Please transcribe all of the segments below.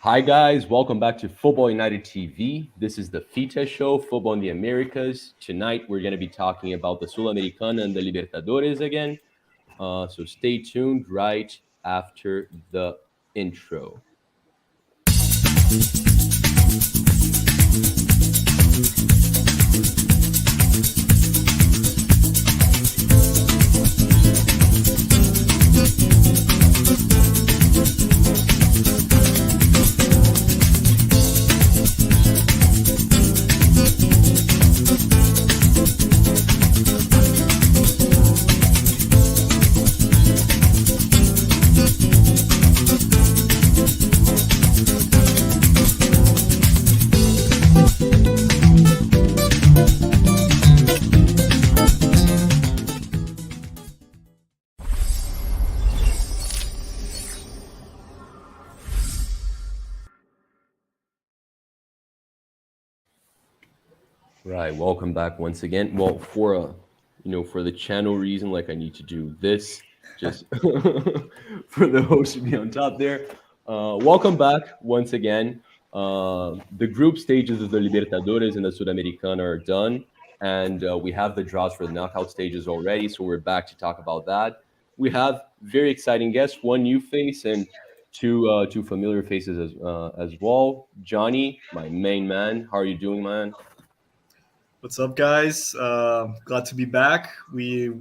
Hi, guys. Welcome back to Football United TV. This is the F.I.T.A show, Football in the Americas. Tonight, we're going to be talking about the Sudamericana and the Libertadores again. So stay tuned right after the intro. Right. Welcome back once again. Well, for the channel reason, like I need to do this just for the host to be on top there. Welcome back once again. The group stages of the Libertadores and the Sudamericana are done, and we have the draws for the knockout stages already. So we're back to talk about that. We have very exciting guests, one new face and two familiar faces as well. Johnny, my main man, how are you doing, man? What's up, guys? Glad to be back. We've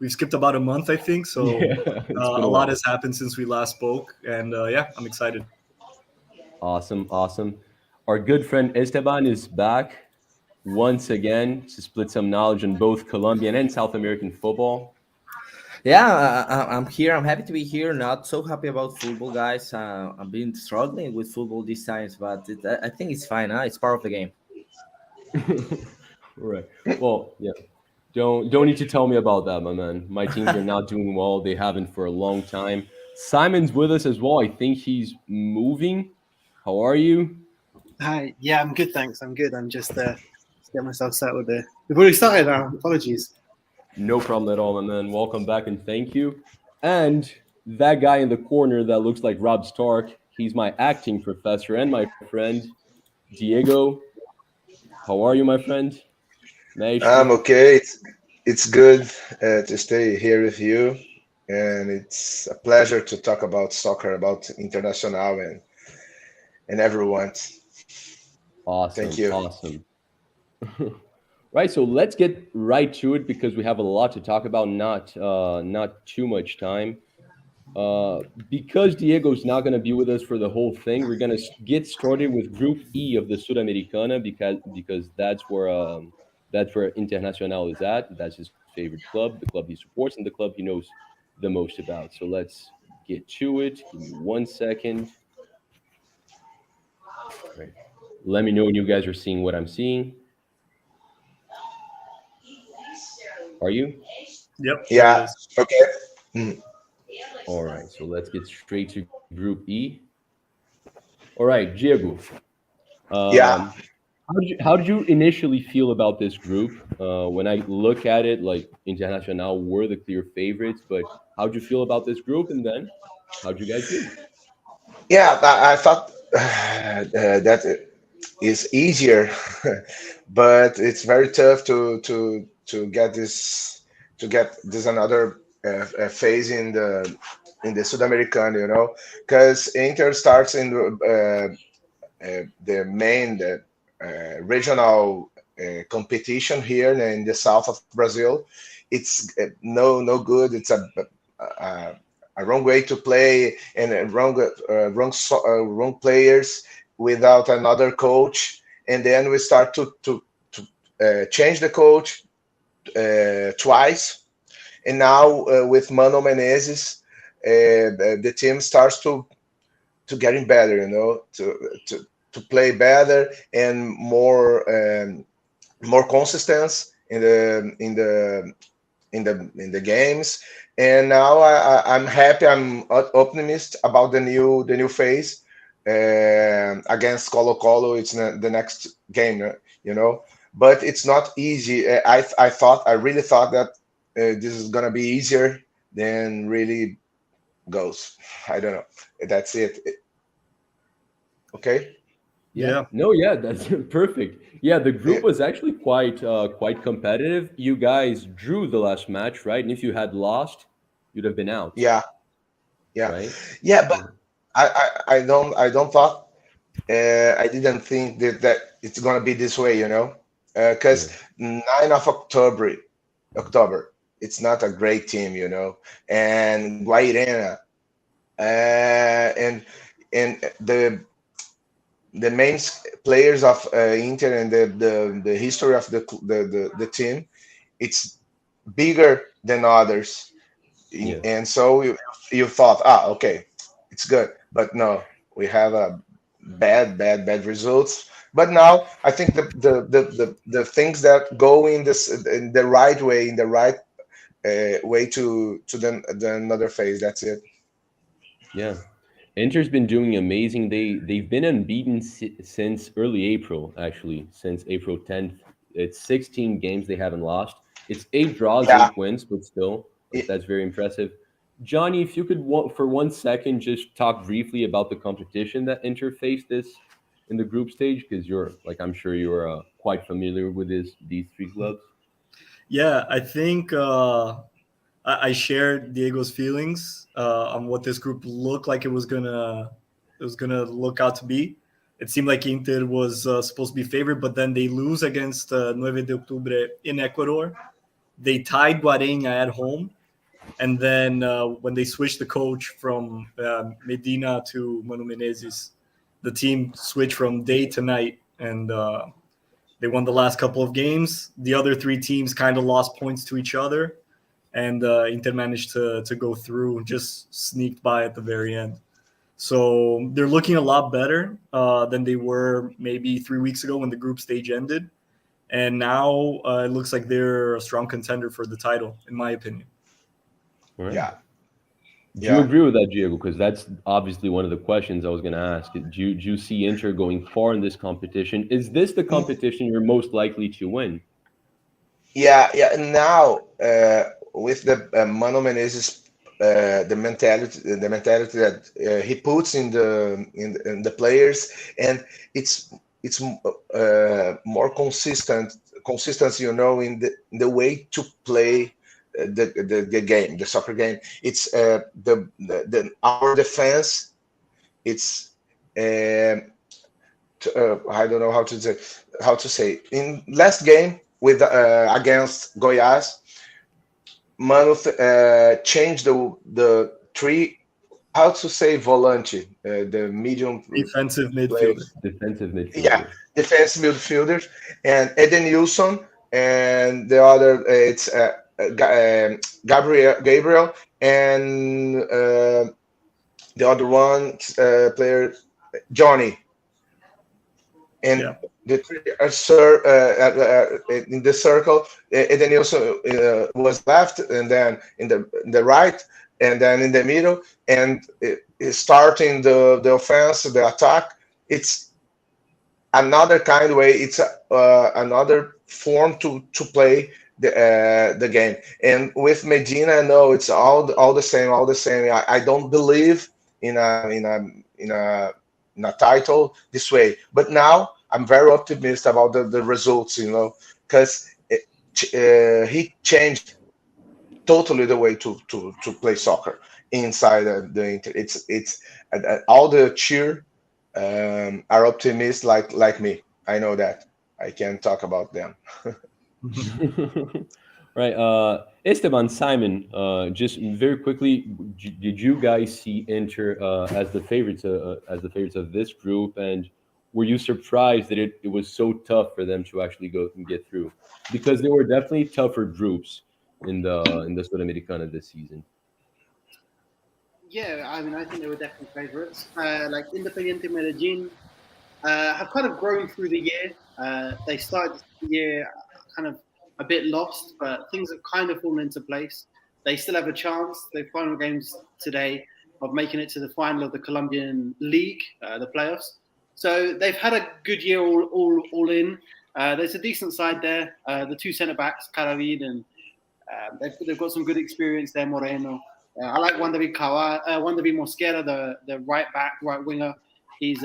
skipped about a month, I think. So Yeah, it's been a a lot while. has happened since we last spoke, and yeah, I'm excited. Awesome, awesome. Our good friend Esteban is back once again to split some knowledge on both Colombian and South American football. Yeah, I'm here. I'm happy to be here. Not so happy about football, guys. I've been struggling with football these times, but I think it's fine. Huh? It's part of the game. Right. Well, yeah. Don't need to tell me about that, my man. My teams are not doing well. They haven't for a long time. Simon's with us as well. I think he's moving. How are you? Hi. Yeah, I'm good, thanks. I'm good. I'm just getting myself settled there. We've already started now. Apologies. No problem at all, my man. Welcome back and thank you. And that guy in the corner that looks like Rob Stark, he's my acting professor and my friend, Diego. How are you, my friend? I'm Maestro. okay. It's good to stay here with you, and it's a pleasure to talk about soccer, about international and everyone. Thank Awesome, you. awesome. Right, so let's get right to it because we have a lot to talk about, not too much time. Because Diego's not going to be with us for the whole thing, we're going to get started with Group E of the Sudamericana because that's where Internacional is at. That's his favorite club, the club he supports, and the club he knows the most about. So let's get to it. Give me 1 second. Right. Let me know when you guys are seeing what I'm seeing. Are you? Yep, there it Yeah. is. Okay. Mm. All right. So let's get straight to Group E. All right, Diego. Yeah. Um, how did you initially feel about this group? When I look at it, like Internacional were the clear favorites, but how'd you feel about this group? And then how'd you guys do? Yeah. I thought that it is easier, but it's very tough to get this another phase in the Sudamericana, because Inter starts in the main regional competition here in the south of Brazil. It's no good. It's a wrong way to play and wrong players without another coach. And then we start to change the coach twice. And now with Mano Menezes, the team starts to getting better, to play better and more consistent in the games. And now I'm happy. I'm optimist about the new phase against Colo Colo. It's the next game, you know. But it's not easy. I really thought that this is gonna be easier than really goes. I don't know. That's it. Okay. Yeah. No, yeah, that's perfect. Yeah, the Yeah. group was actually quite competitive. You guys drew the last match, right? And if you had lost, you'd have been out, Yeah. Yeah. right? Yeah. But Yeah. I don't thought I didn't think that it's gonna be this way, Yeah. because 9 of October, it's not a great team, and Guairena, and the main players of Inter and the history of the team, it's bigger than others. Yeah. And so you thought, okay, it's good, but no, we have a bad results. But now I think the things that go in the right way, in the right way to the another phase. That's it. Yeah. Inter's been doing amazing. They've been unbeaten since early April, actually, since April 10th. It's 16 games they haven't lost. It's 8 draws, Yeah. 8 wins, but still, like it- that's very impressive. Johnny, if you could for 1 second just talk briefly about the competition that Inter faced this in the group stage, because you're like I'm sure you're quite familiar with these three clubs. Yeah, I think I shared Diego's feelings on what this group looked like it was gonna look out to be. It seemed like Inter was supposed to be favored, but then they lose against 9 de Octubre in Ecuador. They tied Guarena at home, and then when they switched the coach from Medina to Manu Menezes, the team switched from day to night, and they won the last couple of games. The other three teams kind of lost points to each other, and Inter managed to go through and just sneaked by at the very end. So they're looking a lot better than they were maybe 3 weeks ago when the group stage ended. And now it looks like they're a strong contender for the title, in my opinion. All right. yeah. Do you Yeah. agree with that, Diego? Because that's obviously one of the questions I was going to ask. Do you see Inter going far in this competition? Is this the competition you're most likely to win? Yeah. And now with the Mano Menezes, the mentality that he puts in the players, and it's more consistency, in the way to play the game, the soccer game. It's our defense. It's I don't know how to say in last game with against Goiás, Mano changed the three, how to say volante, the medium Defensive midfielder. players. Defensive Yeah, midfielder. defense midfielders, and Edenilson, and the other it's Gabriel, and the other one player Johnny, and Yeah. the three are in the circle. Edenilson was left, and then in the right, and then in the middle, and starting the offense, the attack. It's another kind of way. It's another form to play the game. And with Medina, no, it's all the same, all the same. I don't believe in a title this way. But now I'm very optimistic about the results, because he changed totally the way to play soccer inside the Inter. It's all the cheer are optimists like me. I know that. I can talk about them. Right. Esteban, Simon, just very quickly, did you guys see Inter as the favorites of this group, and were you surprised that it was so tough for them to actually go and get through? Because there were definitely tougher groups in the Sudamericana this season. Yeah, I mean, I think they were definitely favourites. Like Independiente Medellin have kind of grown through the year. They started the year kind of a bit lost, but things have kind of fallen into place. They still have a chance. The final games today of making it to the final of the Colombian League, the playoffs. So they've had a good year all in. There's a decent side there. The two centre backs, Caravid, and they've got some good experience there, Moreno. I like Juan David Mosquera, the right back, right winger. He's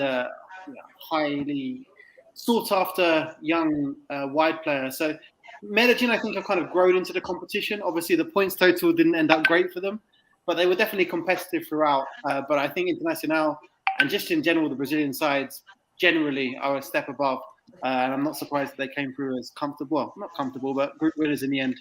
highly sought after young wide player. So Medellin, I think, have kind of grown into the competition. Obviously, the points total didn't end up great for them, but they were definitely competitive throughout. But I think Internacional and just in general, the Brazilian sides generally are a step above. And I'm not surprised that they came through as comfortable. Well, not comfortable, but group winners in the end.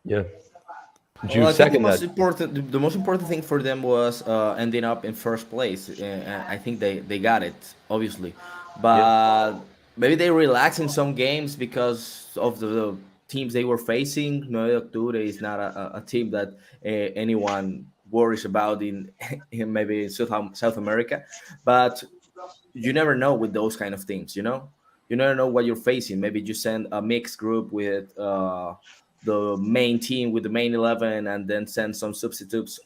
Yeah. Do Well, you I think second that? the most important thing for them was ending up in first place. I think they got it, obviously, Yeah. but maybe they relaxed in some games because of the teams they were facing. No, Octubre is not a team that anyone worries about in maybe South America, but you never know with those kind of things. You never know what you're facing. Maybe you send a mixed group with the main team with the main 11 and then send some substitutes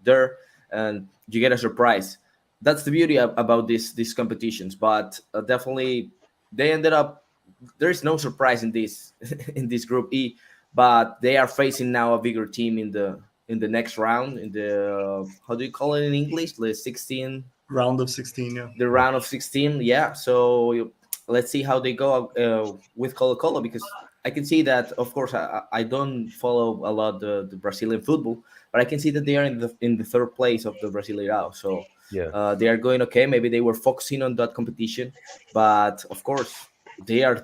there, and you get a surprise. That's the beauty about these competitions. But definitely they ended up, there's no surprise in this in this group E, but they are facing now a bigger team in the next round, in the how do you call it in English, the 16, Round of 16, yeah. the round of 16. Yeah, so let's see how they go with Colo Colo, because I can see that, of course, I don't follow a lot the Brazilian football, but I can see that they are in the third place of the Brasileirao. So Yeah. they are going okay. Maybe they were focusing on that competition, but of course they are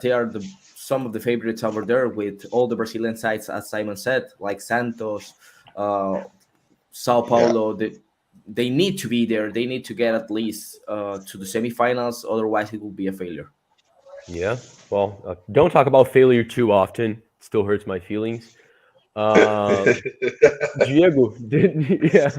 some of the favorites over there with all the Brazilian sides, as Simon said, like Santos, uh, Sao Yeah. Paulo. They need to be there. They need to get at least to the semifinals. Otherwise, it will be a failure. Yeah. Well, don't talk about failure too often. It still hurts my feelings. Uh, Diego did. Yeah.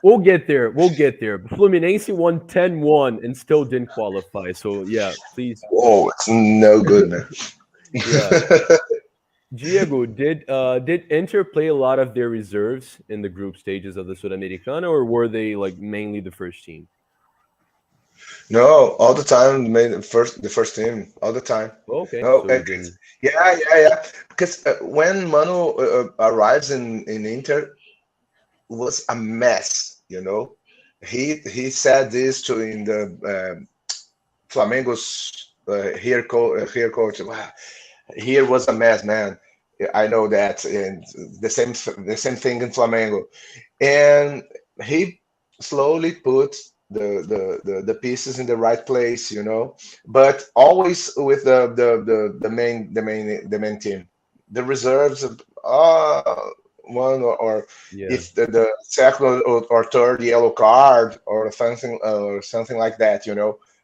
We'll get there. We'll get there. Fluminense won 10-1 and still didn't qualify. So yeah, please. Oh, it's no good, man. Yeah. Diego, did Inter play a lot of their reserves in the group stages of the Sudamericana, or were they like mainly the first team? No, all the time, made the first team, all the time. Okay, No, so you didn't. yeah, yeah, yeah. Because when Manu arrives in Inter, was a mess. He said this to in the Flamengo's here coach. Wow, here was a mess, man. I know that, and the same thing in Flamengo, and he slowly put the pieces in the right place, but always with the main team. The reserves, one or Yeah, if the second or third yellow card or something like that,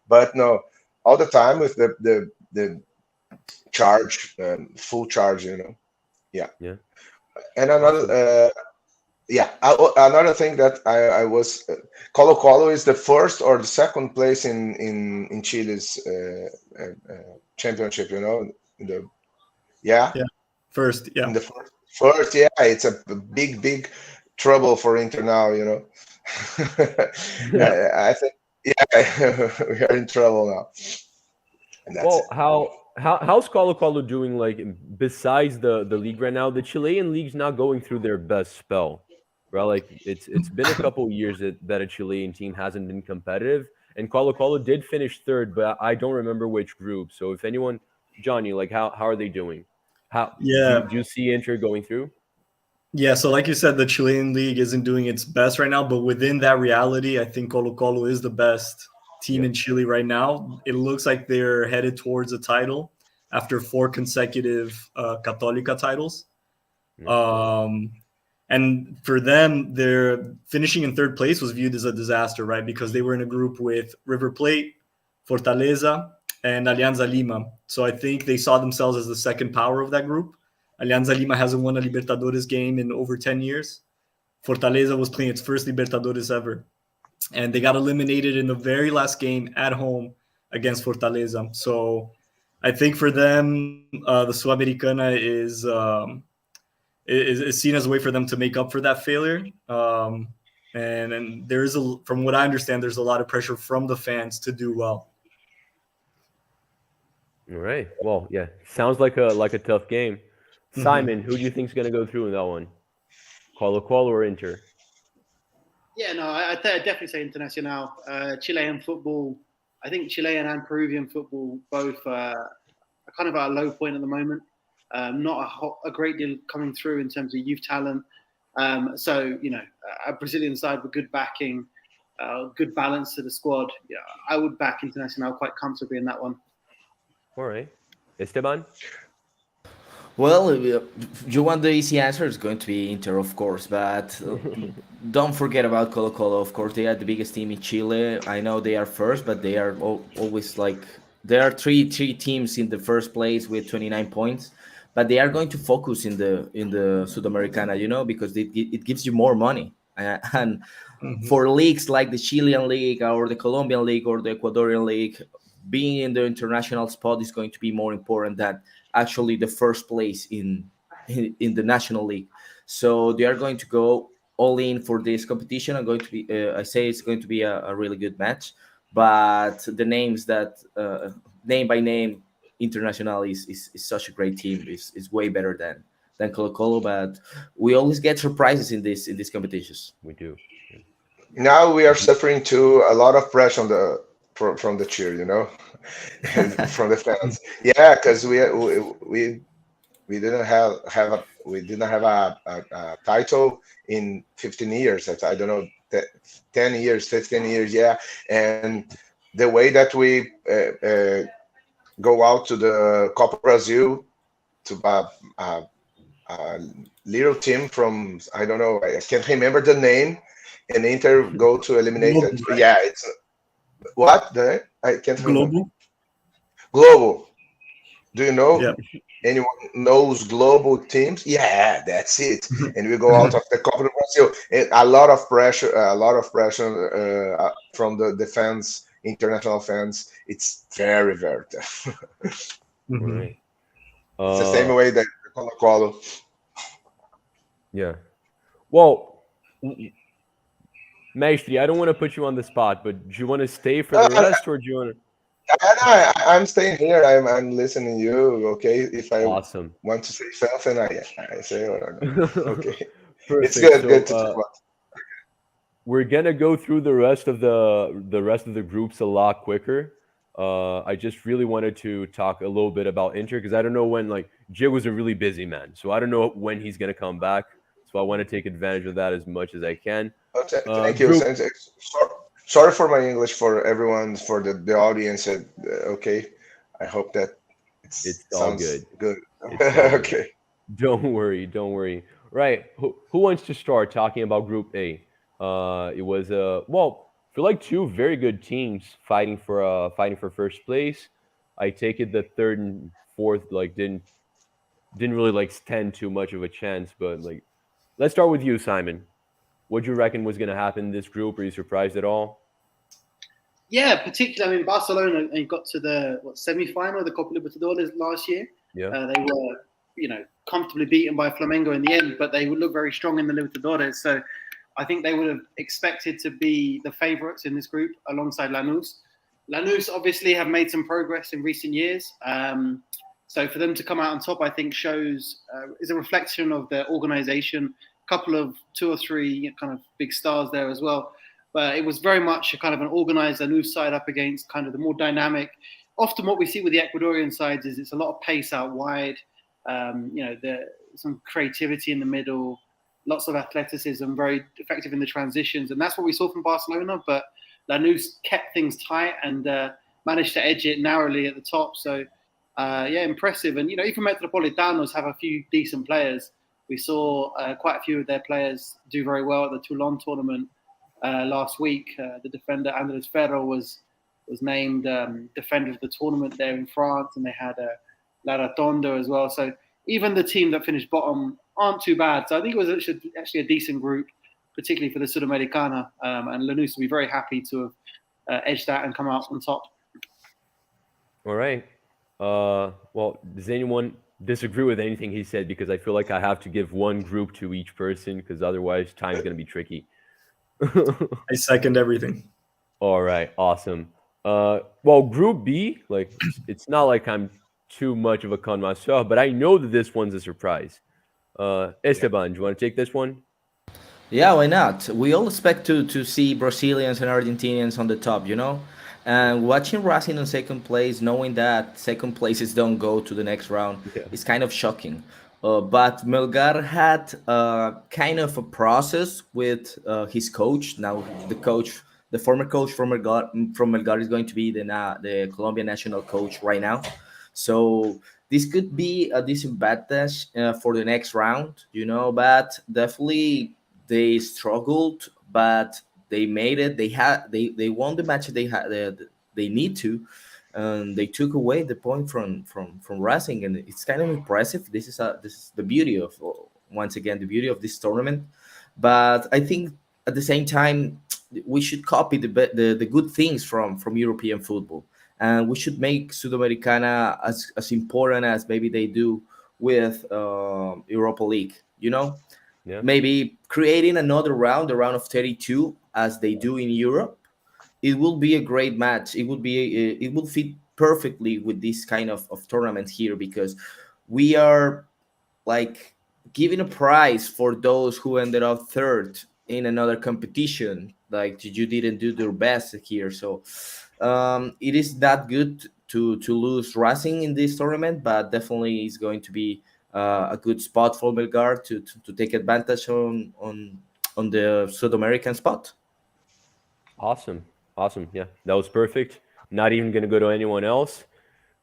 but no, all the time with the charge, full charge, yeah. yeah, And awesome. another thing that I was Colo Colo is the first or the second place in Chile's championship. In the yeah Yeah. First, in yeah. the first, yeah, it's a big trouble for Inter now. Yeah. I think, yeah, we are in trouble now, and that's it. Well, how's Colo Colo doing? Like besides the league right now, the Chilean league's not going through their best spell, right? Like it's been a couple years that a Chilean team hasn't been competitive, and Colo Colo did finish third, but I don't remember which group. So if anyone, Johnny, like how are they doing? How Yeah. do you see Inter going through? Yeah, so like you said, the Chilean league isn't doing its best right now, but within that reality, I think Colo Colo is the best team Yeah, in Chile right now. It looks like they're headed towards a title after four consecutive Católica titles. yeah, Um, and for them, their finishing in third place was viewed as a disaster, right? Because they were in a group with River Plate, Fortaleza, and Alianza Lima. So I think they saw themselves as the second power of that group. Alianza Lima hasn't won a Libertadores game in over 10 years. Fortaleza was playing its first Libertadores ever. And they got eliminated in the very last game at home against Fortaleza. So I think for them, the Sudamericana is seen as a way for them to make up for that failure. And there's from what I understand, there's a lot of pressure from the fans to do well. all right. Well, yeah, sounds like a tough game. Mhm. Simon, who do you think's gonna go through in that one? Colo Colo or Inter? Yeah, no, I'd definitely say Internacional. Chilean football I think Chilean and Peruvian football both are kind of at a low point at the moment. Not a great deal coming through in terms of youth talent. So, a Brazilian side with good backing, good balance to the squad. Yeah, I would back Internacional quite comfortably in that one. All right. Esteban? Well, you want the easy answer, it's going to be Inter, of course, but don't forget about Colo Colo. Of course, they are the biggest team in Chile. I know they are first, but they are always like there are three teams in the first place with 29 points, but they are going to focus in the Sudamericana, because it gives you more money. And for leagues like the Chilean league or the Colombian league or the Ecuadorian league, being in the international spot is going to be more important than actually the first place in the national league. So they are going to go all in for this competition. I'm going to be I say it's going to be a really good match, but the names that name by name International is such a great team. Is way better than Colo Colo, but we always get surprises in these competitions. We do. Now we are suffering too a lot of pressure from the cheer, from the fans. Yeah, because we didn't have a title in 15 years. I don't know, 10 years, 15 years. Yeah, and the way that we go out to the Copa Brazil to a little team from, I don't know, I can't remember the name, and Inter go to eliminate Globo, it. right? Yeah, it's what the I can't remember. Global. Global. Do you know? Yeah. Anyone knows global teams? Yeah, that's it. And we go out of the Copa do Brasil. And a lot of pressure from the fans, international fans. It's very, very tough. All Mhm. right. It's the same way that Colo Colo. Yeah. Well, Maestri, I don't want to put you on the spot, but do you want to stay for the rest, or do you want to? I'm staying here. I'm listening to you. Okay, if I Awesome. want to say something, I say or no. Okay, it's Perfect. good. So Good to talk about. we're gonna go through the rest of the groups a lot quicker. I just really wanted to talk a little bit about Inter because I don't know when, like, Jay was a really busy man, so I don't know when he's gonna come back. So I want to take advantage of that as much as I can. Thank you. Group, Sorry for my English for everyone, for the audience. Okay, I hope that it it's all sounds good. good. It's all good. Okay. Don't worry, don't worry. Right. Who wants to start talking about Group A? It was well, for like two very good teams fighting for first place. I take it the third and fourth like didn't really like stand too much of a chance, but like let's start with you, Simon. What do you reckon was gonna happen in this group? Are you surprised at all? Yeah, particularly, I mean, Barcelona got to the semi-final of the Copa Libertadores last year. Yeah. They were, comfortably beaten by Flamengo in the end, but they would look very strong in the Libertadores. So I think they would have expected to be the favourites in this group alongside Lanús. Lanús obviously have made some progress in recent years. So for them to come out on top, I think is a reflection of their organisation. A couple of two or three kind of big stars there as well. But it was very much a kind of an organised Lanús side up against kind of the more dynamic. Often what we see with the Ecuadorian sides is it's a lot of pace out wide. Some creativity in the middle, lots of athleticism, very effective in the transitions. And that's what we saw from Barcelona. But Lanús kept things tight and managed to edge it narrowly at the top. So, impressive. And, even Metropolitanos have a few decent players. We saw quite a few of their players do very well at the Toulon tournament last week. The defender Andres Ferro was named defender of the tournament there in France, and they had La Rotonda as well. So even the team that finished bottom aren't too bad. So I think it was actually a decent group, particularly for the Sudamericana. And Lanús will be very happy to have edged that and come out on top. All right. Well, does anyone disagree with anything he said? Because I feel like I have to give one group to each person, because otherwise time's gonna be tricky. I second everything. All right, awesome. Well, Group B, like it's not like I'm too much of a connoisseur, but I know that this one's a surprise. Esteban, do you want to take this one? Yeah, why not? We all expect to see Brazilians and Argentinians on the top, And watching Racing on second place, knowing that second places don't go to the next round, Yeah. is kind of shocking. But Melgar had kind of a process with his coach. Now the former coach from Melgar is going to be the Colombian national coach right now. So this could be a disadvantage for the next round, But definitely they struggled, but they made it. They won the match they need to. They took away the point from Racing, and it's kind of impressive. This is the beauty of once again the beauty of this tournament. But I think at the same time we should copy the good things from European football, and we should make Sudamericana as important as maybe they do with Europa League. Yeah. Maybe creating another round, the round of 32, as they do in Europe. It will be a great match. It will fit perfectly with this kind of tournament here, because we are like giving a prize for those who ended up third in another competition. Like you didn't do their best here, so it is that good to lose Racing in this tournament, but definitely is going to be a good spot for Belgar to take advantage on the South American spot. Awesome. Awesome. Yeah. That was perfect. Not even going to go to anyone else.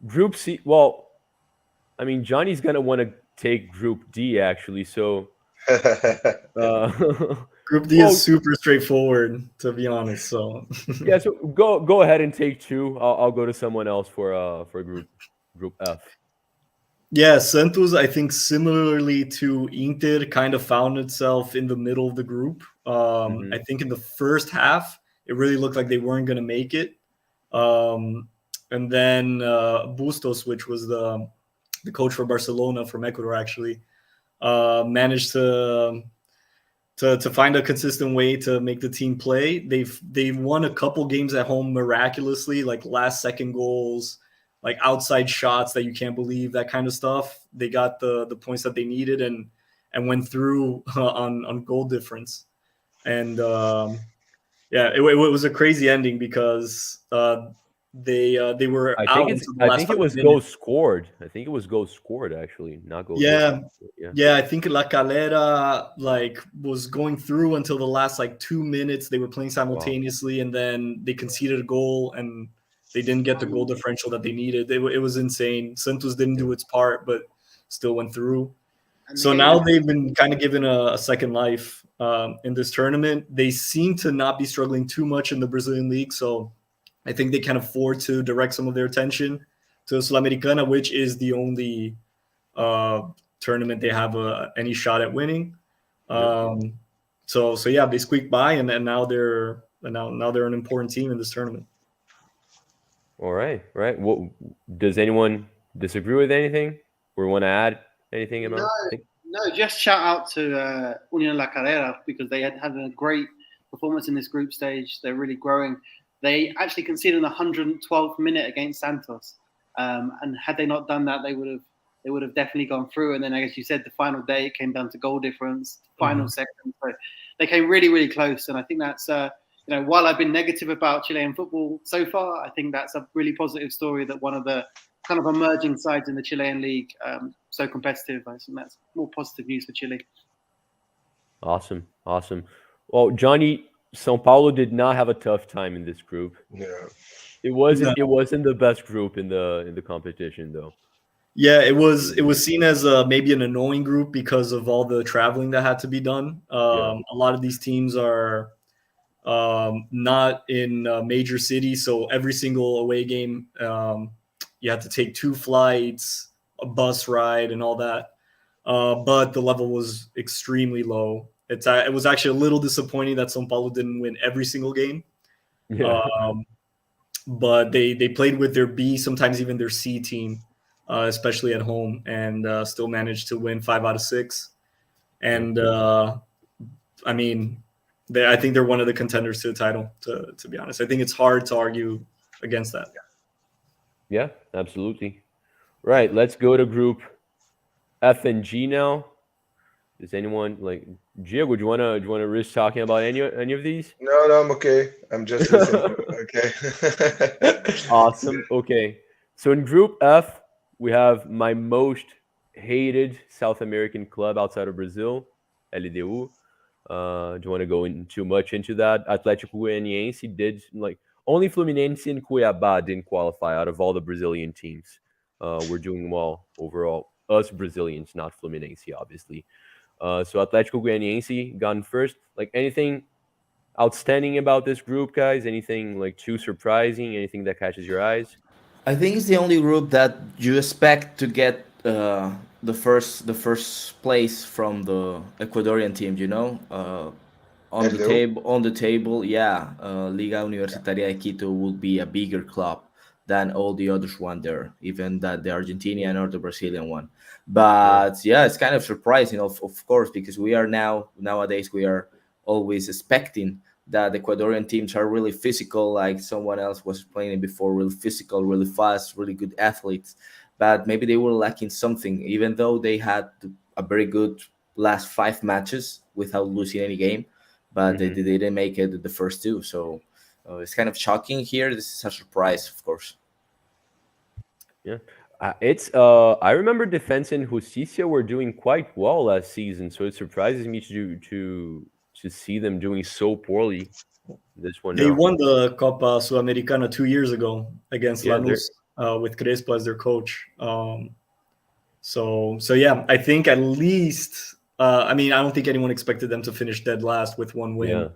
Group C. Well, I mean, Johnny's going to want to take Group D, actually. So, uh, Group D is well, super straightforward, to be honest. So yeah. So go ahead and take two. I'll go to someone else for Group F. yeah, Santos, I think similarly to Inter, kind of found itself in the middle of the group. I Hmm. think in the first half, it really looked like they weren't going to make it. Um, and then Bustos, which was the coach for Barcelona from Ecuador, actually managed to find a consistent way to make the team play. They've won a couple games at home miraculously, like last second goals, like outside shots that you can't believe, that kind of stuff. They got the points that they needed and went through on goal difference. And yeah, it was a crazy ending because they were out until the I last think it five was goals minutes. scored. I think it was goals scored actually, not goal Yeah, difference. Yeah. yeah, I think La Calera like was going through until the last like 2 minutes. They were playing Wow. simultaneously, and then they conceded a goal, and they didn't get the goal differential that they needed. It was insane. Santos didn't Yeah. do its part, but still went through. And the So game now was they've been kind of given a second life in this tournament. They seem to not be struggling too much in the Brazilian league, so I think they can afford to direct some of their attention to Sudamericana, which is the only uh, tournament they have any shot at winning. Yep. Um, so yeah, they squeaked by, and now they're an important team in this tournament. All right. Right. What does anyone disagree with anything or want to add anything no, about? Think? no. Just shout out to Union La Carrera because they had a great performance in this group stage. They're really growing. They actually conceded 112th minute against Santos, and had they not done that, they would have definitely gone through. And then, as you said, the final day it came down to goal difference, final Mhm. second. So they came really, really close. And I think that's while I've been negative about Chilean football so far, I think that's a really positive story that one of the kind of emerging sides in the Chilean league, so competitive. I think that's more positive news for Chile. Awesome. Awesome. Well, Johnny, São Paulo did not have a tough time in this group. Yeah. No. It wasn't the best group in the competition though. Yeah, it was seen as maybe an annoying group because of all the traveling that had to be done. Yeah. A lot of these teams are not in major cities, so every single away game you have to take two flights, a bus ride, and all that. But the level was extremely low. It was actually a little disappointing that São Paulo didn't win every single game. Yeah. Um, but they played with their B, sometimes even their C team, especially at home, and still managed to win 5 out of 6. Yeah. And I mean, I think they're one of the contenders to the title. To be honest, I think it's hard to argue against that. Yeah, absolutely. Right. Let's go to group F and G now. Does anyone like Diego? Do you wanna risk talking about any of these? No, no, I'm okay. I'm just listening. Okay. Awesome. Okay. So in Group F, we have my most hated South American club outside of Brazil, LDU. Do you want to go in too much into that? Atlético Goianiense did like only Fluminense and Cuiabá didn't qualify out of all the Brazilian teams. We're doing well overall. Us Brazilians, not Fluminense, obviously. So Atlético Goianiense gone first. Like anything outstanding about this group, guys? Anything like too surprising? Anything that catches your eyes? I think it's the only group that you expect to get the first place from the Ecuadorian team. On the LDU? table, yeah, Liga Universitaria de Quito will be a bigger club than all the others one there, even that the Argentinian or the Brazilian one. Yeah. But yeah, it's kind of surprising, of course, because we are nowadays we are always expecting that the Ecuadorian teams are really physical, like someone else was explaining before, really physical, really fast, really good athletes. But maybe they were lacking something, even though they had a very good last 5 matches without losing any game, but they Hmm. didn't make it the first two. So it's kind of shocking here. This is a surprise, of course. Yeah. It's I remember Defensa and Justicia were doing quite well last season, so it surprises me to see them doing so poorly this one They now. won the Copa Sudamericana 2 years ago against Yeah, they're Lanús with Crespo as their coach. So yeah, I think at least. I mean, I don't think anyone expected them to finish dead last with one yeah,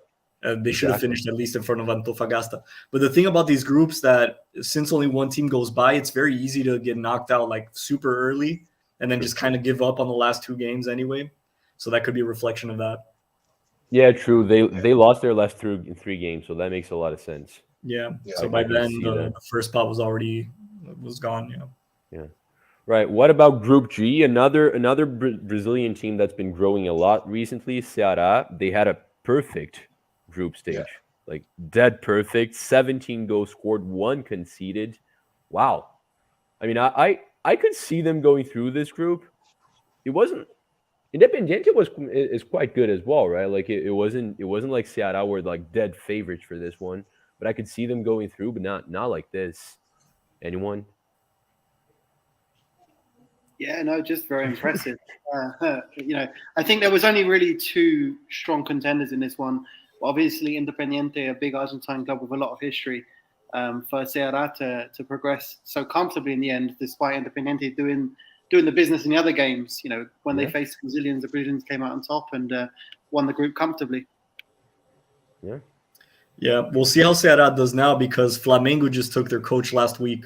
win. They should have exactly. finished at least in front of Antofagasta. But the thing about these groups that since only one team goes by, it's very easy to get knocked out like super early and then True. just kind of give up on the last two games anyway. So that could be a reflection of that. Yeah, true. They lost their last three games, so that makes a lot of sense. Yeah. Yeah. So I by can then see that. the first spot was gone. Yeah. Yeah. Right. What about Group G? Another Brazilian team that's been growing a lot recently, Ceará. They had a perfect group Yeah. stage, like dead perfect. 17 goals scored, one conceded. Wow. I mean, I could see them going through this group. It wasn't Independiente is quite good as well, right? Like it wasn't like Ceará were like dead favorites for this one, but I could see them going through, but not like this. Anyone? Yeah, no, just very impressive. I think there was only really two strong contenders in this one. Obviously, Independiente, a big Argentine club with a lot of history, for Ceará to progress so comfortably in the end, despite Independiente doing the business in the other games. When they Yeah, faced Brazilians, the Brazilians came out on top and won the group comfortably. yeah. Yeah. We'll see how Ceará does now because Flamengo just took their coach last week.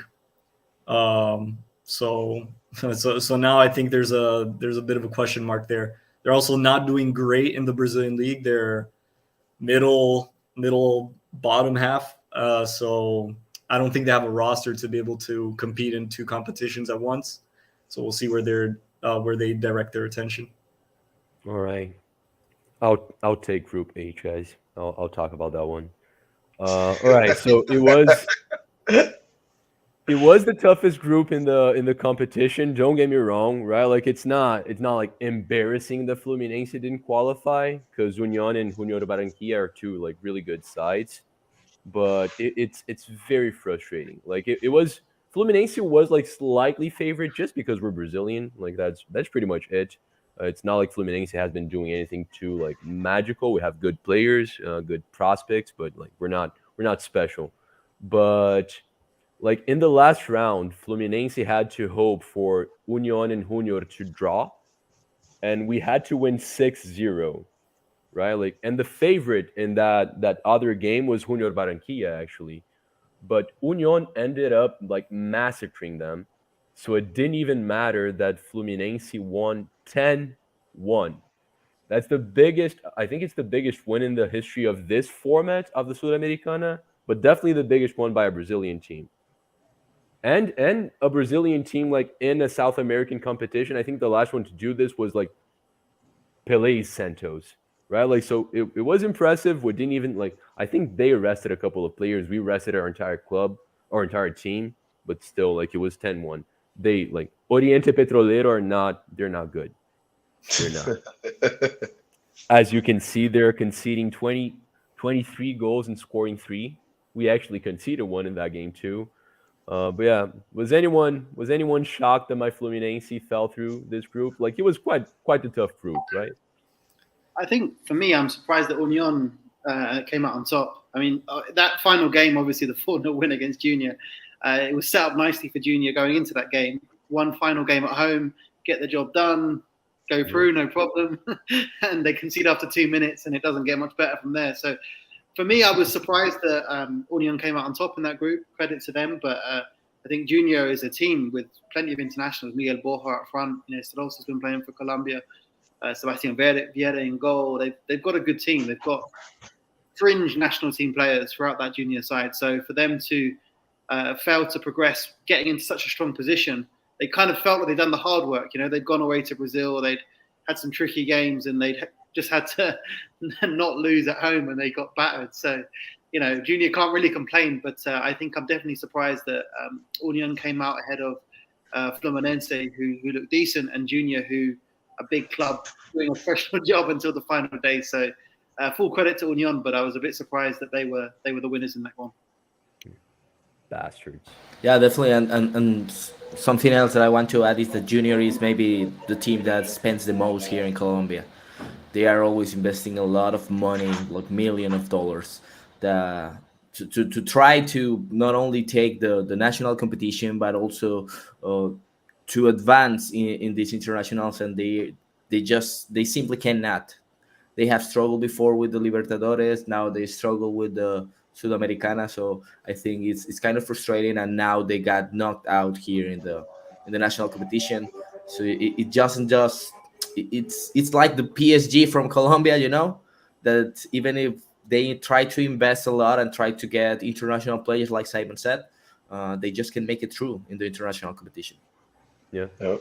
So so now I think there's a bit of a question mark there. They're also not doing great in the Brazilian league. They're middle bottom half. So I don't think they have a roster to be able to compete in two competitions at once. So we'll see where they direct their attention. All right. I'll take Group H, guys. I'll talk about that one. All right. So it was the toughest group in the competition. Don't get me wrong, right? Like it's not like embarrassing that Fluminense didn't qualify because Union and Junior Barranquilla are two like really good sides, but it's very frustrating. Like it was Fluminense was like slightly favorite just because we're Brazilian. Like that's pretty much it. It's not like Fluminense has been doing anything too like magical. We have good players, good prospects, but like we're not special. But like in the last round, Fluminense had to hope for Union and Junior to draw, and we had to win 6-0, right? Like, and the favorite in that other game was Junior Barranquilla actually, but Union ended up like massacring them, so it didn't even matter that Fluminense won 10-1. That's the biggest. I think it's the biggest win in the history of this format of the Sudamericana, but definitely the biggest one by a Brazilian team and a Brazilian team like in a South American competition. I think the last one to do this was like Pele's Santos, right? Like so it was impressive. We didn't even like I think they arrested a couple of players. We arrested our entire club, our entire team, but still like it was 10-1. They like Oriente Petrolero are not they're not good. They're not. As you can see, they're conceding 23 goals and scoring three. We actually conceded one in that game too. But yeah, was anyone shocked that my Fluminense fell through this group? Like it was quite a tough group, right? I think for me, I'm surprised that Union came out on top. I mean, that final game, obviously the 4-0 win against Junior, it was set up nicely for Junior going into that game. One final game at home, get the job done, go through, no problem. And they concede after 2 minutes, and it doesn't get much better from there. So for me, I was surprised that Union came out on top in that group. Credit to them, but I think Junior is a team with plenty of internationals. Miguel Borja up front, Staros has been playing for Colombia. Sebastian Vieira in goal. They've got a good team. They've got fringe national team players throughout that junior side. So for them to fail to progress, getting into such a strong position, they kind of felt like they'd done the hard work. They'd gone away to Brazil. They'd had some tricky games, and they'd just had to not lose at home, and they got battered. So, Junior can't really complain. But I think I'm definitely surprised that Union came out ahead of Fluminense, who looked decent, and Junior, who a big club doing a professional job until the final day. So full credit to Union, but I was a bit surprised that they were the winners in that one. Bastards. Yeah, definitely. And something else that I want to add is that Junior is maybe the team that spends the most here in Colombia. They are always investing a lot of money, like millions of dollars, to try to not only take the national competition, but also to advance in these internationals. And they simply cannot. They have struggled before with the Libertadores. Now they struggle with the Sudamericana. So I think it's kind of frustrating. And now they got knocked out here in the national competition. So it doesn't just it's like the PSG from Colombia, that even if they try to invest a lot and try to get international players, like Simon said, they just can make it through in the international competition. Yeah. Yep.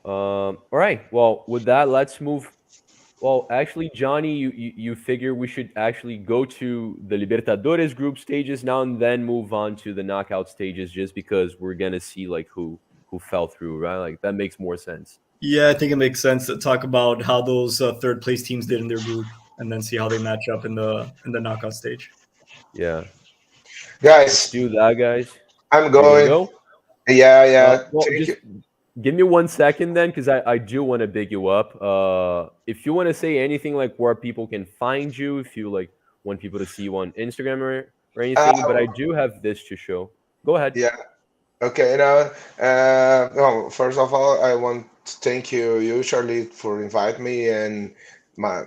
All right. Well, with that, let's move. Well, actually, Johnny, you figure we should actually go to the Libertadores group stages now and then move on to the knockout stages, just because we're gonna see like who fell through, right? Like that makes more sense. Yeah, I think it makes sense to talk about how those third place teams did in their group, and then see how they match up in the knockout stage. Yeah. Let's Guys, do that, guys. I'm You're gonna going. go? Yeah. Well, Thank just you. give me 1 second then, because I do want to big you up. If you want to say anything like where people can find you, if you like want people to see you on Instagram or anything, but I do have this to show. Go ahead. Yeah. Okay. No, first of all, I want to thank you, Charlie, for inviting me and my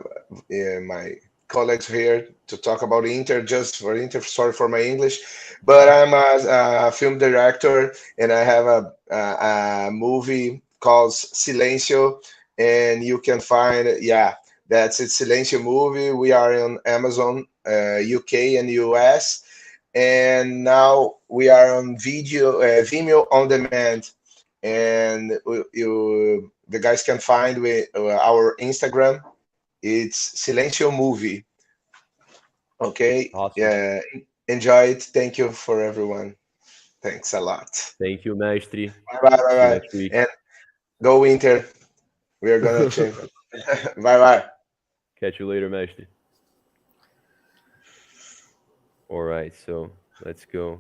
my colleagues here to talk about Inter. Just for Inter, sorry for my English, but I'm a film director and I have a movie called Silencio, and you can find it. Yeah, that's it, Silencio movie. We are on Amazon, UK and US, and now we are on Vimeo on demand, and the guys can find with our Instagram. It's Silencio Movie. Okay, Awesome. yeah, enjoy it. Thank you for everyone. Thanks a lot. Thank you, Maestri. Bye bye bye See you bye. next week. And go Winter. We are gonna change. Bye bye. Catch you later, Maestri. All right, so let's go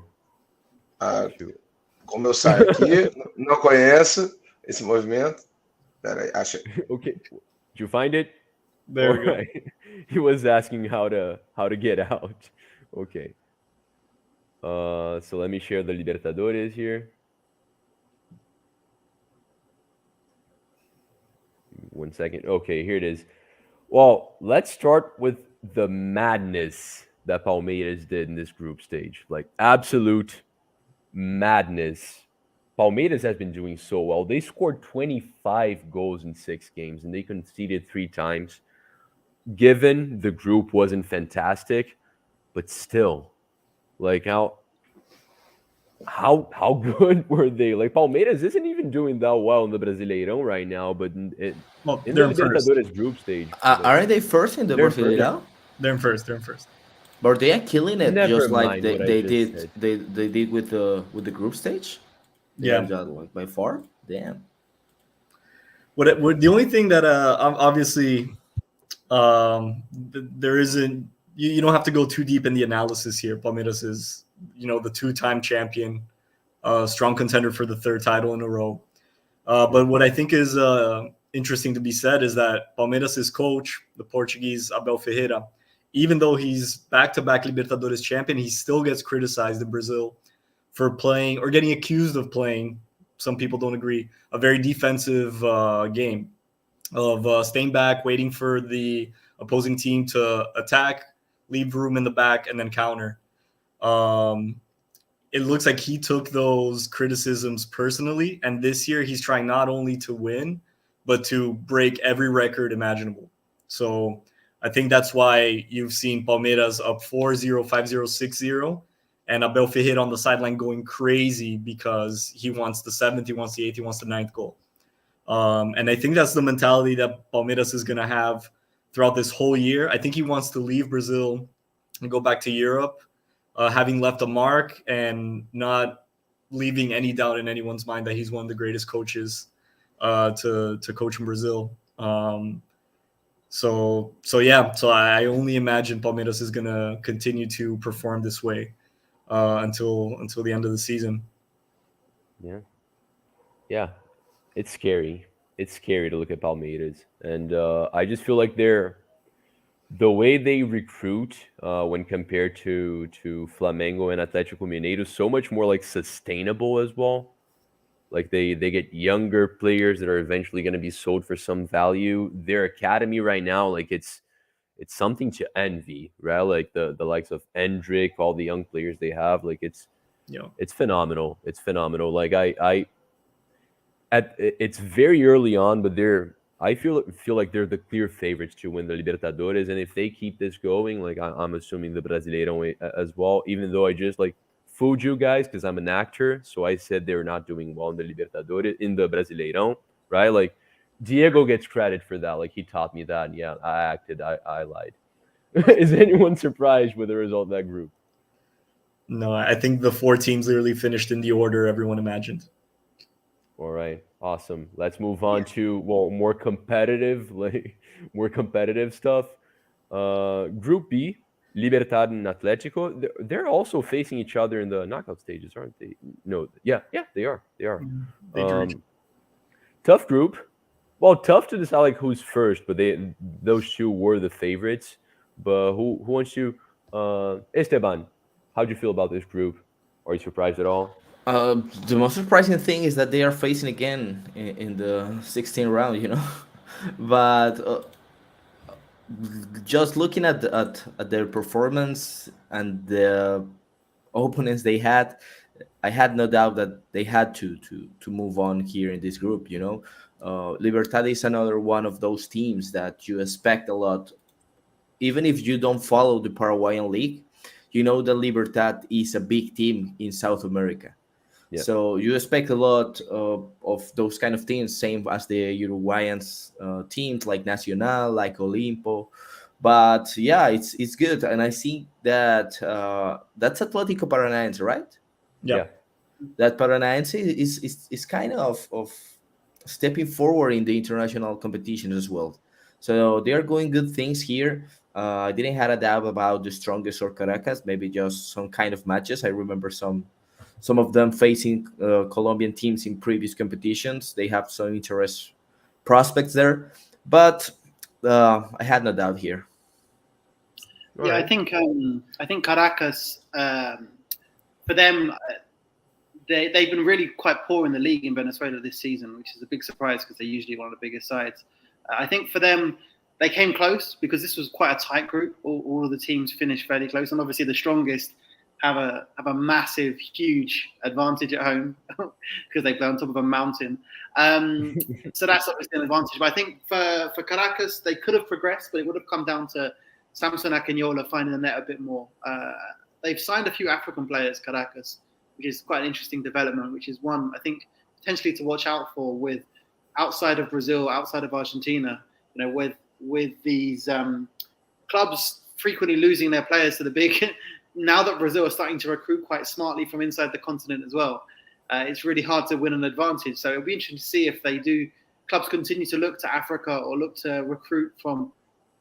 Ah, to. como eu saio aqui, não conheço esse movimento. Peraí, achei. Okay, did you find it? There we go. Alright. He was asking how to get out. Okay. So let me share the Libertadores here. 1 second. Okay, here it is. Well, let's start with the madness that Palmeiras did in this group stage. Like absolute madness. Palmeiras has been doing so well. They scored 25 goals in 6 games and they conceded 3 times. Given the group wasn't fantastic, but still, like how good were they? Like Palmeiras isn't even doing that well in the Brasileirão right now, but Well, in they're the in first. Libertadores group stage, Aren't they first in the They're first. Brasileirão? They're in first. They're in first. But they are killing it, Never just like mind they, what I they just did. said. They did with the group stage. They Yeah. are that, like by far. Damn. The only thing that obviously there isn't, you don't have to go too deep in the analysis here. Palmeiras is, the two-time champion, strong contender for the third title in a row. But what I think is interesting to be said is that Palmeiras' coach, the Portuguese Abel Ferreira, even though he's back-to-back Libertadores champion, he still gets criticized in Brazil for playing, or getting accused of playing, some people don't agree, a very defensive game of staying back, waiting for the opposing team to attack, leave room in the back, and then counter. Um, it looks like he took those criticisms personally, and this year he's trying not only to win, but to break every record imaginable. So I think that's why you've seen Palmeiras up 4-0, 5-0, 6-0, and Abel Ferreira on the sideline going crazy because he wants the seventh, he wants the eighth, he wants the ninth goal. And I think that's the mentality that Palmeiras is going to have throughout this whole year. I think he wants to leave Brazil and go back to Europe, having left a mark and not leaving any doubt in anyone's mind that he's one of the greatest coaches to coach in Brazil. So I only imagine Palmeiras is going to continue to perform this way until the end of the season. Yeah, it's scary. It's scary to look at Palmeiras, and I just feel like the way they recruit when compared to Flamengo and Atlético Mineiro, so much more like sustainable as well. Like they get younger players that are eventually going to be sold for some value. Their academy right now, like it's something to envy, right? Like the likes of Endrick, all the young players they have, like it's phenomenal. It's phenomenal. Like it's very early on, but I feel like they're the clear favorites to win the Libertadores, and if they keep this going, like I'm assuming the Brasileirão as well. Even though I just like fooled you guys because I'm an actor, so I said they're not doing well in the Libertadores in the Brasileirão, right? Like Diego gets credit for that, like he taught me that. And yeah, I acted, I lied. Is anyone surprised with the result of that group? No, I think the four teams literally finished in the order everyone imagined. All right, awesome. Let's move on to more competitive, more competitive stuff. Group B, Libertad and Atletico. They're also facing each other in the knockout stages, aren't they? No, yeah, they are. They are. Tough group. Well, tough to decide like who's first, but those two were the favorites. But who wants to? Esteban, how'd you feel about this group? Are you surprised at all? The most surprising thing is that they are facing again in the 16th round, but just looking at their performance and the opponents they had, I had no doubt that they had to move on here in this group. Libertad is another one of those teams that you expect a lot, even if you don't follow the Paraguayan league. That Libertad is a big team in South America. Yeah. So you expect a lot of those kind of teams, same as the Uruguayan teams like Nacional, like Olimpo. But yeah, it's good, and I see that that's Atlético Paranaense, right? Yeah. That Paranaense is kind of stepping forward in the international competition as well. So they are going good things here. I didn't have a doubt about the strongest or Caracas, maybe just some kind of matches. I remember some of them facing Colombian teams in previous competitions. They have some interest prospects there, but I had no doubt here. Yeah, right. I think Caracas, for them, they've been really quite poor in the league in Venezuela this season, which is a big surprise because they're usually one of the biggest sides. I think for them, they came close because this was quite a tight group. All of the teams finished fairly close, and obviously the strongest have a massive, huge advantage at home because they play on top of a mountain. So that's obviously an advantage. But I think for Caracas, they could have progressed, but it would have come down to Samson Akinyola finding the net a bit more. They've signed a few African players, Caracas, which is quite an interesting development, which is one I think potentially to watch out for with outside of Brazil, outside of Argentina, with these clubs frequently losing their players to the big. Now that Brazil are starting to recruit quite smartly from inside the continent as well, it's really hard to win an advantage. So it'll be interesting to see if they do clubs continue to look to Africa or look to recruit from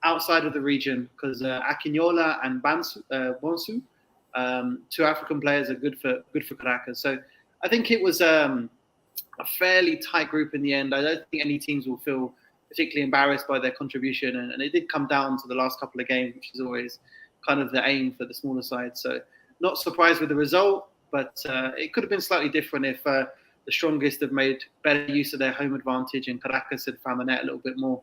outside of the region, because Akinola and Bonsu, two African players, are good for Caracas. So I think it was a fairly tight group in the end. I don't think any teams will feel particularly embarrassed by their contribution, and it did come down to the last couple of games, which is always kind of the aim for the smaller side. So not surprised with the result, but it could have been slightly different if the strongest had made better use of their home advantage and Caracas had found the net a little bit more.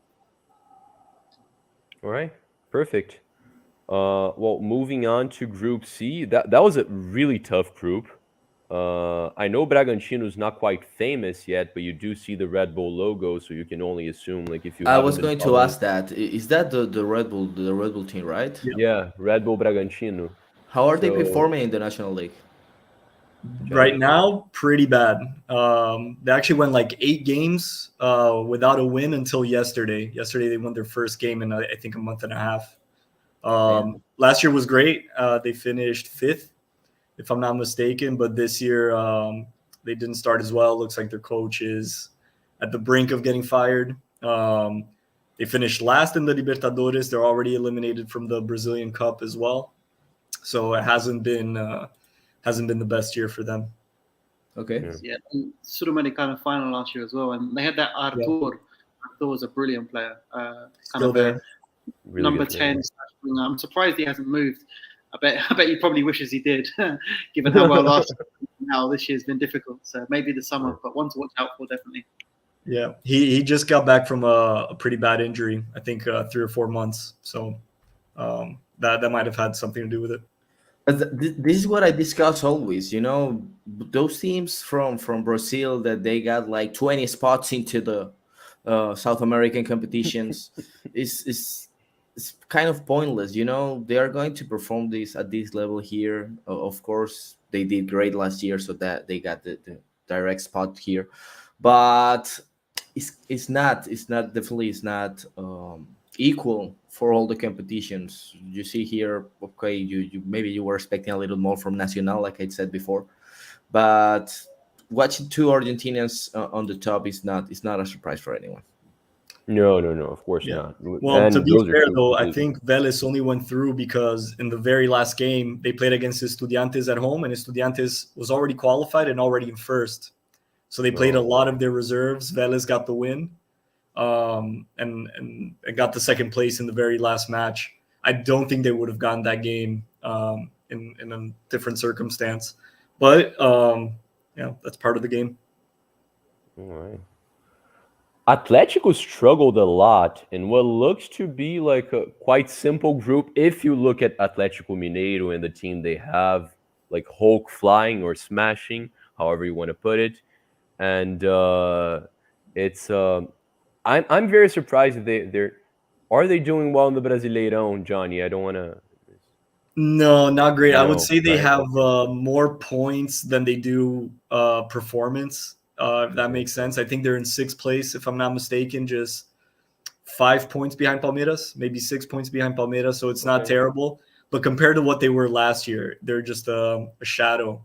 All right, perfect. Well, moving on to Group C, that was a really tough group. I know Bragantino's not quite famous yet, but you do see the Red Bull logo, so you can only assume, like, if you I haven't was been going to following. ask that. Is that the Red Bull team, right? Yeah, Red Bull Bragantino. How are they So, performing in the National League? Right now, pretty bad. They actually went like 8 games without a win until yesterday. Yesterday, they won their first game in, I think, a month and a half. Last year was great. They finished 5th, if I'm not mistaken. But this year, they didn't start as well. Looks like their coach is at the brink of getting fired. They finished last in the Libertadores. They're already eliminated from the Brazilian Cup as well. So it hasn't been the best year for them. Okay. Yeah, Sudamericana final last year as well, and they had that Artur. Yeah. Artur was a brilliant player. Still there. Really number 10. I'm surprised he hasn't moved. I bet he probably wishes he did, given how well last now this year's been difficult. So maybe the summer, but one to watch out for definitely. Yeah, he just got back from a pretty bad injury. I think 3 or 4 months. So that might have had something to do with it. This is what I discuss always. Those teams from Brazil that they got like 20 spots into the South American competitions is kind of pointless. They are going to perform this at this level here. Of course, they did great last year, so that they got the direct spot here. But it's not equal for all the competitions. You see here, okay, you maybe you were expecting a little more from Nacional, like I said before, but watching 2 Argentinians on the top is not a surprise for anyone. No, of course not. Well, and to be fair though, I think Vélez only went through because in the very last game they played against Estudiantes at home, and Estudiantes was already qualified and already in first, so they played a lot of their reserves. Vélez got the win. And got the second place in the very last match. I don't think they would have gotten that game in a different circumstance, but that's part of the game. All right. Atlético struggled a lot in what looks to be like a quite simple group. If you look at Atlético Mineiro and the team they have, like Hulk flying or smashing, however you want to put it, and it's. I'm very surprised that are they doing well in the Brasileirão, Johnny? I don't want to. No, not great. I would say they have more points than they do performance. If that makes sense. I think they're in 6th place, if I'm not mistaken, just 5 points behind Palmeiras, maybe 6 points behind Palmeiras. So it's not terrible, but compared to what they were last year, they're just a shadow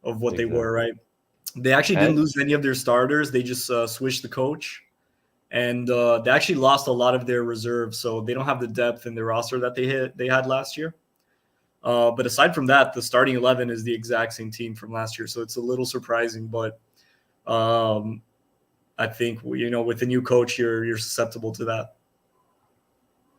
of what they were. Right? They actually didn't lose any of their starters. They just switched the coach. And they actually lost a lot of their reserves, so they don't have the depth in their roster that they had last year. But aside from that, the starting 11 is the exact same team from last year, so it's a little surprising. But I think with the new coach, you're susceptible to that.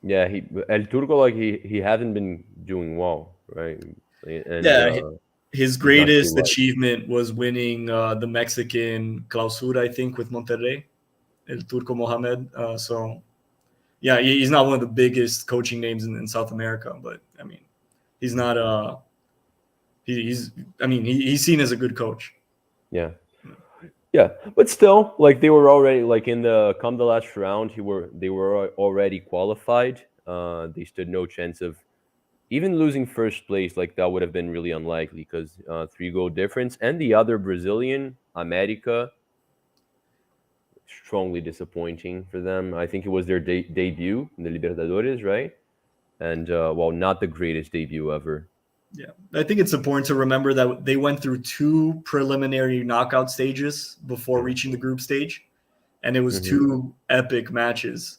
Yeah, El Turco, like he hasn't been doing well, right? And, his greatest achievement was winning the Mexican Clausura, I think, with Monterrey. El Turco Mohamed. He's not one of the biggest coaching names in South America, but I mean, he's not. He's seen as a good coach. Yeah, but still, like they were already like in the last round. They were already qualified. They stood no chance of even losing first place. Like that would have been really unlikely because 3-goal difference, and the other Brazilian, America. Strongly disappointing for them. I think it was their debut in the Libertadores, right? And not the greatest debut ever. Yeah, I think it's important to remember that they went through 2 preliminary knockout stages before reaching the group stage. and it was Mm-hmm. two epic matches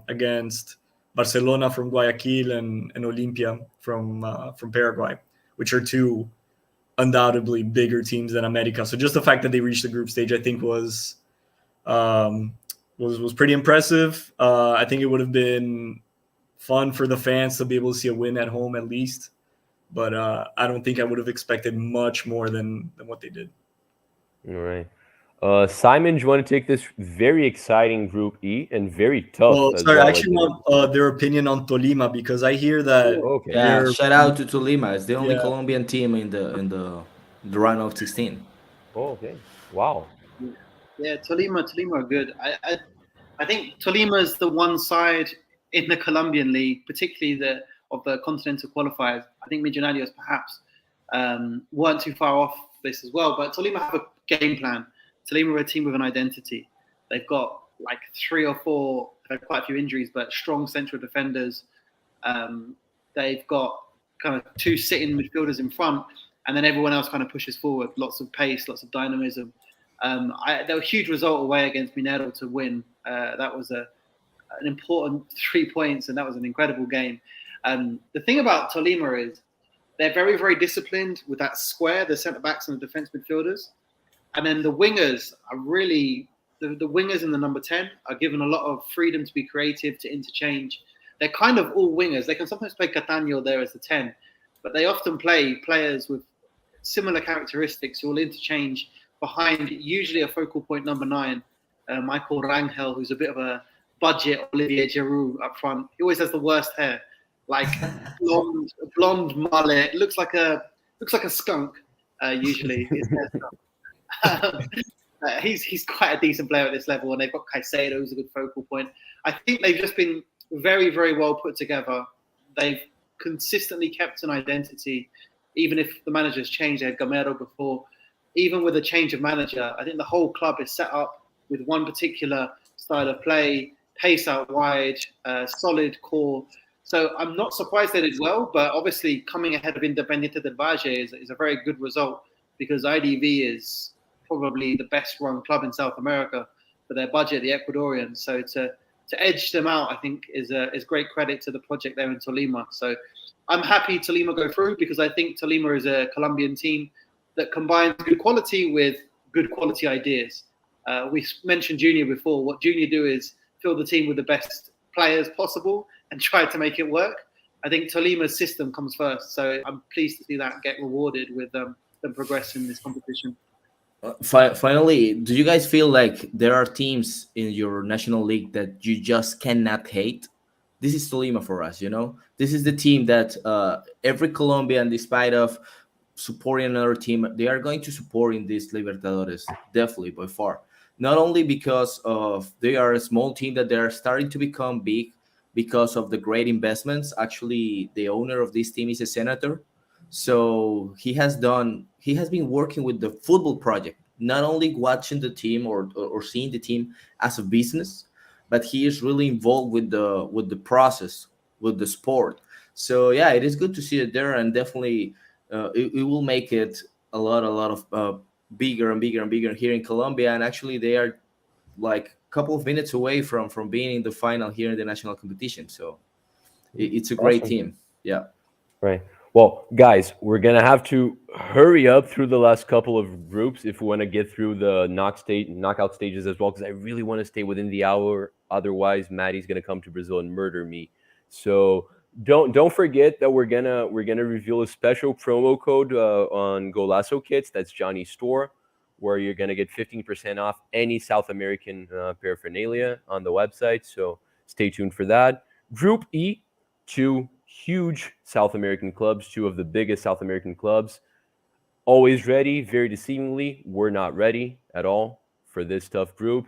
against Barcelona from Guayaquil and Olimpia from Paraguay, which are two undoubtedly bigger teams than America. So just the fact that they reached the group stage, I think, um, was pretty impressive. I think it would have been fun for the fans to be able to see a win at home at least, but I don't think I would have expected much more than what they did. All right. Simon, do you want to take this very exciting Group E and very tough Well, as sorry, I well? Like actually want their opinion on Tolima because I hear that okay. Yeah, they're shout out to Tolima. It's the only yeah. Colombian team in the round of 16. Oh, okay. Wow. Yeah, Tolima are good. I think Tolima is the one side in the Colombian league, particularly of the continental qualifiers. I think Millonarios perhaps weren't too far off this as well. But Tolima have a game plan. Tolima are a team with an identity. They've got like three or four, they've had quite a few injuries, but strong central defenders. They've got kind of two sitting midfielders in front, and then everyone else kind of pushes forward. Lots of pace, lots of dynamism. There was a huge result away against Minero to win. That was an important 3 points, and that was an incredible game. The thing about Tolima is they're very, very disciplined with that square, the centre backs and the defence midfielders. And then the wingers are really, the wingers and the number 10 are given a lot of freedom to be creative, to interchange. They're kind of all wingers. They can sometimes play Catania there as the 10, but they often play players with similar characteristics who will interchange behind usually a focal point number 9, Michael Rangel, who's a bit of a budget Olivier Giroud up front. He always has the worst hair, like blonde mullet. Looks like a skunk. Usually, his hairstyle. He's quite a decent player at this level, and they've got Caicedo, who's a good focal point. I think they've just been very, very well put together. They've consistently kept an identity, even if the manager's changed. They had Gamero before. Even with a change of manager, I think the whole club is set up with one particular style of play, pace out wide, solid core. So I'm not surprised they did well, but obviously coming ahead of Independiente del Valle is a very good result because IDV is probably the best run club in South America for their budget, the Ecuadorians. So to edge them out, I think is great credit to the project there in Tolima. So I'm happy Tolima go through because I think Tolima is a Colombian team that combines good quality with good quality ideas. We mentioned Junior before. What Junior do is fill the team with the best players possible and try to make it work. I think Tolima's system comes first. So I'm pleased to see that get rewarded with them progress in this competition. Finally, do you guys feel like there are teams in your national league that you just cannot hate? This is Tolima for us, you know? This is the team that every Colombian, despite of supporting another team, they are going to support in this Libertadores, definitely by far. Not only because of they are a small team that they are starting to become big because of the great investments. Actually, the owner of this team is a senator, so he has been working with the football project, not only watching the team or seeing the team as a business, but he is really involved with the process, with the sport. So yeah, it is good to see it there, and definitely it will make it a lot of bigger and bigger and bigger here in Colombia. And actually, they are like a couple of minutes away from being in the final here in the national competition. So it's a great Awesome. team. Yeah. Right. Well, guys, we're gonna have to hurry up through the last couple of groups if we want to get through the knockout stages as well, because I really want to stay within the hour. Otherwise, Maddie's gonna come to Brazil and murder me. So don't forget that we're gonna reveal a special promo code on Golasso kits. That's Johnny's store, where you're gonna get 15% off any South American paraphernalia on the website. So stay tuned for that. Group E, 2 huge South American clubs, 2 of the biggest South American clubs. Always ready, very deceivingly, we're not ready at all for this tough group.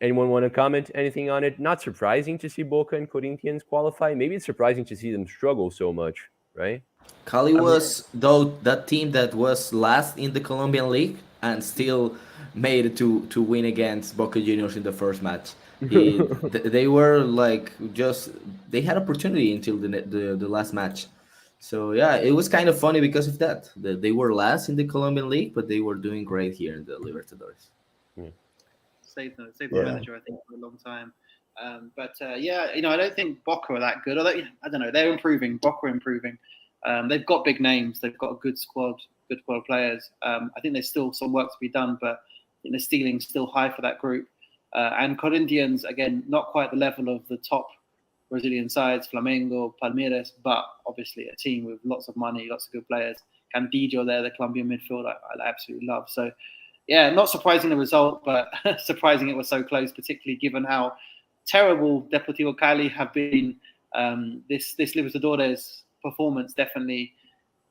Anyone want to comment anything on it? Not surprising to see Boca and Corinthians qualify. Maybe it's surprising to see them struggle so much, right? Cali I mean, was though that team that was last in the Colombian league and still made it to win against Boca Juniors in the first match. They were like just they had opportunity until the last match. So yeah, it was kind of funny because of that. They were last in the Colombian league, but they were doing great here in the Libertadores. Saved the Yeah. manager, I think, for a long time. But yeah, I don't think Boca are that good. Although I don't know, they're improving. Boca are improving. They've got big names. They've got a good squad of players. I think there's still some work to be done, but I think the ceiling's still high for that group. And Corinthians, again, not quite the level of the top Brazilian sides, Flamengo, Palmeiras, but obviously a team with lots of money, lots of good players. Candido there, the Colombian midfield, I absolutely love. So, yeah, not surprising the result, but surprising it was so close, particularly given how terrible Deportivo Cali have been. This Libertadores performance definitely